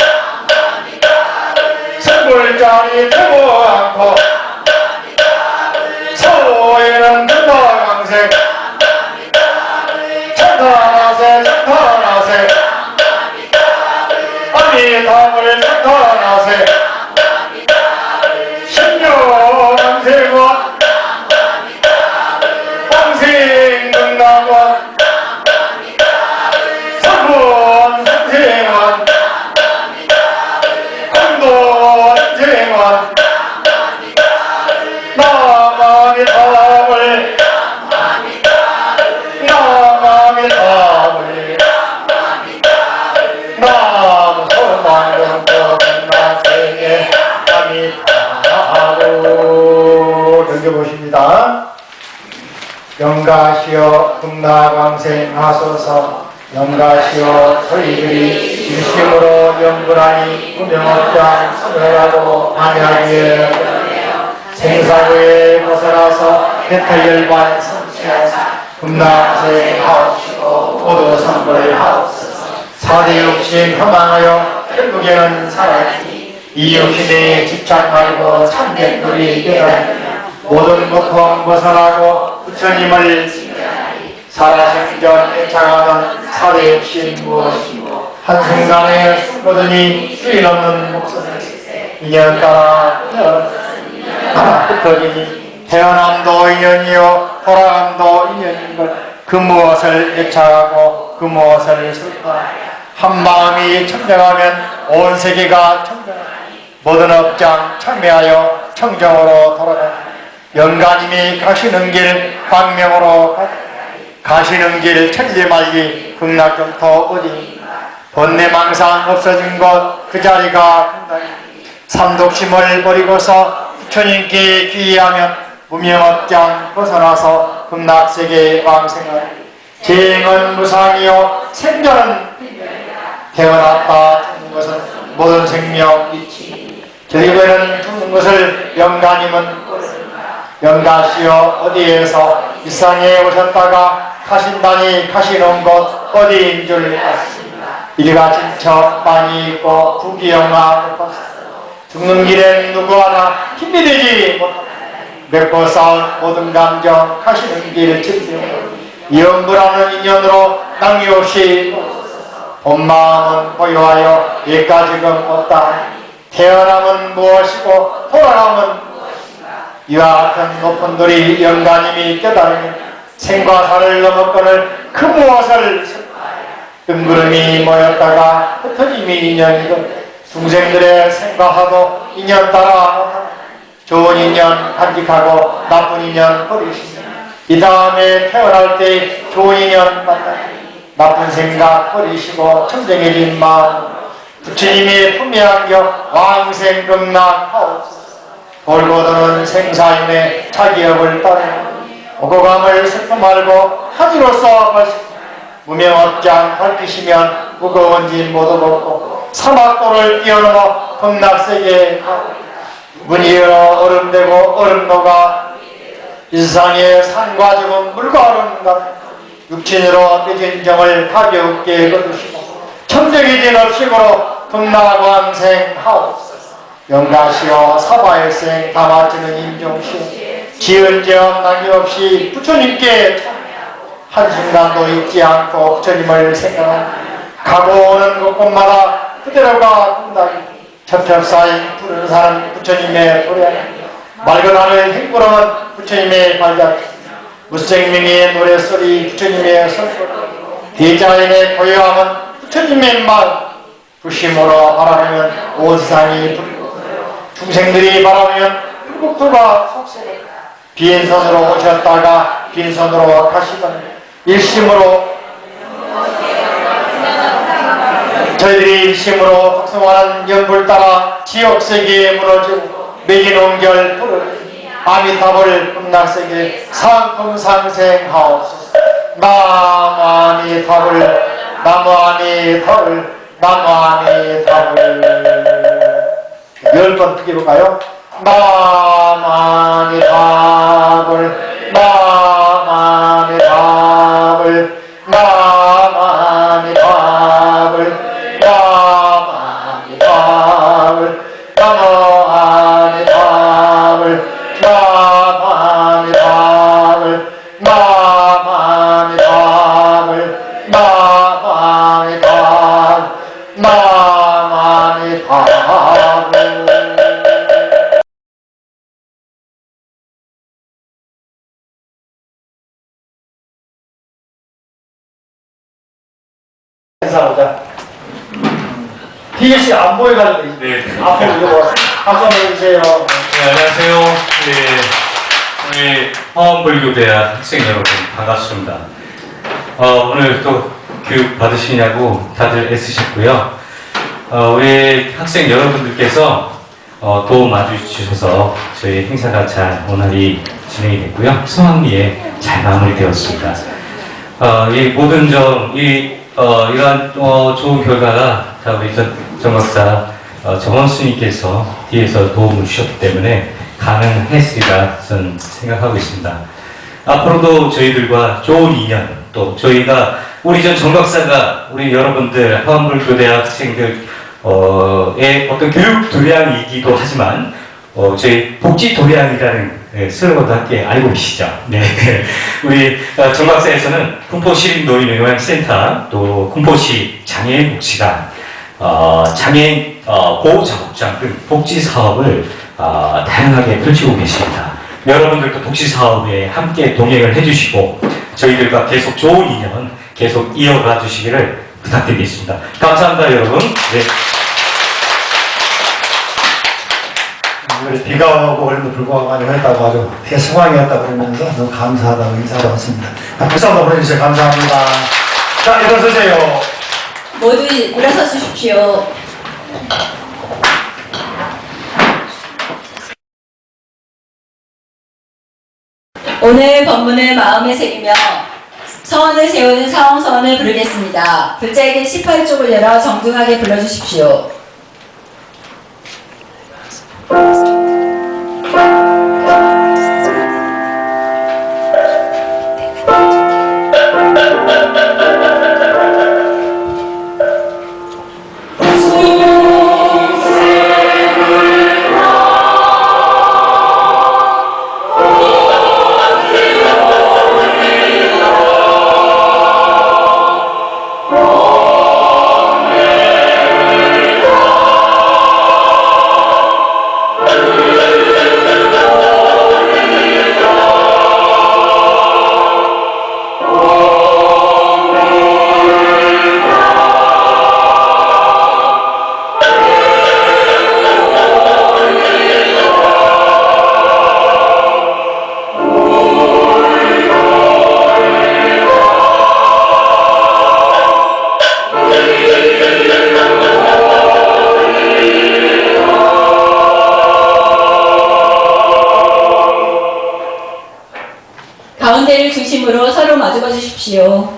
선불자리 태고 않고 서로에는 문화강색 천탄하세 천탄하세 아미타불 천탄하세 신묘강색원 황생근강원 서군 선생원 공도원생원 나만의 답을 나만의 답을 남 소망경도 나세계 아미타불 넘겨보십니다. 영가시어 금나광생하소서. 영가시어 저희들이 진심으로 영불하니 무명업장 수멸하고 안약에 생사후에 벗어나서 배탈열반 성취하사 금나광생하옵시고 모두 선물하옵소서. 사대 욕심 허망하여 결국에는 살아있니 이 욕심에 집착 말고 참된 놀이 깨달으며 모든 고통 벗어나고 부처님을 살아생전 애착하는 사대 욕심 무엇이고 한순간에 숨거두니 수인없는 목숨을 인연 따라 흩어지니 태어남도 인연이요 돌아감도 인연인걸 그 무엇을 애착하고 그 무엇을 슬퍼하여 한 마음이 청정하면 온 세계가 청정하니 모든 업장 참여하여 청정으로 돌아가니 영가님이 가시는 길 광명으로 가시는 길 천지말리 극락경토 어디 번뇌망상 없어진 곳 그 자리가 삼독심을 버리고서 부처님께 귀의하면 무명업장 벗어나서 극락세계에 왕생하리. 재행은 무상이요 생전은 태어났다 죽는 것은 모든 생명 있지. 저희들은 죽는 것을 영가님은 영가시여 어디에서 이상에 오셨다가 가신다니 가시는 곳 어디인 줄 아십니다. 이리가 진척 많이 있고 부귀영화 높았어. 죽는 길엔 누구 하나 힘이 되지 못하다. 맺고 쌓은 모든 감정 가시는 길 진정 이연부라는 인연으로 낭이 없이 본 마음은 보유하여 예까지금 없다. 태어남은 무엇이고 돌아남은 이와 같은 높은 돌이 영가님이 깨달으니 생과 사를 넘었거늘 그 무엇을 뜬구름이 모였다가 흩어짐이 인연이고 중생들의 생과하도 인연 따라 좋은 인연 간직하고 나쁜 인연 버리시며 이 다음에 태어날 때 좋은 인연 만나니 나쁜 생각 버리시고 청정해진 마음 부처님이 품에 안겨 왕생극락하옵소서. 돌고 도는 생사임에 자기업을 따르 오고감을 슬퍼 말고 하지로서 발식 무명업장 밝히시면 무거운 짐 모두 벗고 사막도를 뛰어넘어 극락세계에 가고 문이 열어 얼음되고 얼음 녹아 이 세상에 산과 죽은 물과 얼음 같은 육신으로 맺은 정을 가볍게 거두시고 천정해진 업식으로 극락왕생하옵소서. 영가시오 사바일생 다맞추는 임종시오 지은 죄업 남김없이 부처님께 한순간도 잊지 않고 부처님을 생각하며 가고 오는 곳곳마다 그대로가 군다기 첩첩 쌓인 푸른 산 부처님의 노래 맑은 하늘 흰구름은 부처님의 발자취 무생명의 노래소리 부처님의 손소리 대자연의 고요함은 부처님의 마음 부심으로 바라보면 온 세상이 붉고 중생들이 바라보면 불국토가 속세고 빈손으로 오셨다가 빈손으로 가시던 일심으로 저희들이 일심으로 독성하는 연불 따라 지옥세계에 무너지고 매긴 옹결 부르니 아미타불 극락세계 상품상생하옵소서. 나무아미타불 나무아미타불 나무아미타불 10번 크게 볼까요? 나무아미타불 나만이 밥을 나만이 밥을 나만이 밥을 나만이 밥을 나만이 밥을 나만이 밥을 나만이 밥을 나만이 밥 나만이 밥을 인사하자. TBC 안 보여가지고 네. 앞으로 이거 박수 한번 해주세요. 네, 안녕하세요. 네, 우리 화원불교대학 학생 여러분 반갑습니다. 오늘 또 교육 받으시냐고 다들 애쓰셨고요. 우리 학생 여러분들께서 도움 마주주셔서 저희 행사가 잘 원활히 진행이 됐고요. 성황리에 잘 마무리되었습니다. 이 모든 이러한 좋은 결과가 다 우리 정 박사 정원 스님께서 뒤에서 도움을 주셨기 때문에 가능했으리라 저는 생각하고 있습니다. 앞으로도 저희들과 좋은 인연, 또 저희가 우리 정 박사가 우리 여러분들 화원불교대학 학생들의 어떤 교육 도량이기도 하지만 저희 복지 도량이라는 슬로건도 함께 알고 계시죠? 네. 우리 정 박사에서는 군포시 노인요양센터, 또 군포시 장애인 복지관, 장애인 보호작업장 등 복지 사업을 다양하게 펼치고 계십니다. 여러분들도 복지 사업에 함께 동행을 해주시고 저희들과 계속 좋은 인연 계속 이어가 주시기를 부탁드리겠습니다. 감사합니다, 여러분. 네. 우리 비가 오고 그래도 불구하고 많이 했다고 아주 대성황이었다고 그러면서 너무 감사하다고 인사를 왔습니다. 박수 한번 보내주세요. 감사합니다. 자, 일어서세요. 모두 일어서 주십시오. 오늘 법문을 마음에 새기며 서원을 세우는 사원서원을 부르겠습니다. 불자에게 18쪽을 열어 정중하게 불러주십시오. 가운데를 중심으로 서로 마주봐 주십시오.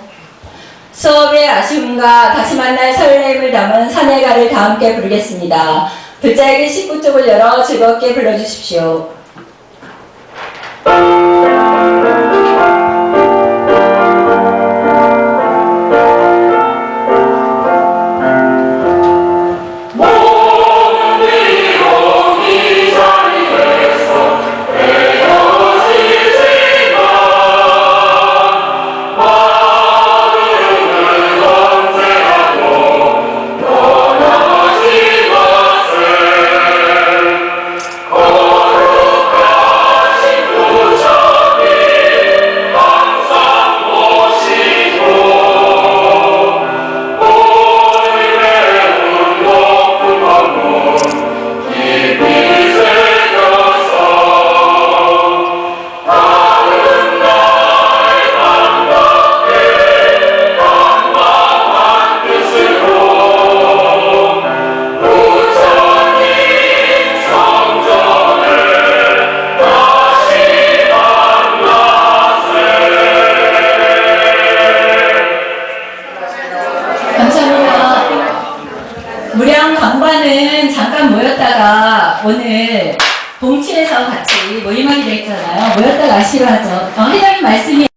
수업의 아쉬움과 다시 만날 설렘을 담은 산해가를 다 함께 부르겠습니다. 불자에게 19쪽을 열어 즐겁게 불러주십시오. 감사합니다. 무량 강반은 잠깐 모였다가 오늘 동치에서 같이 모임하게 됐잖아요. 모였다가 아시죠? 회장님 말씀이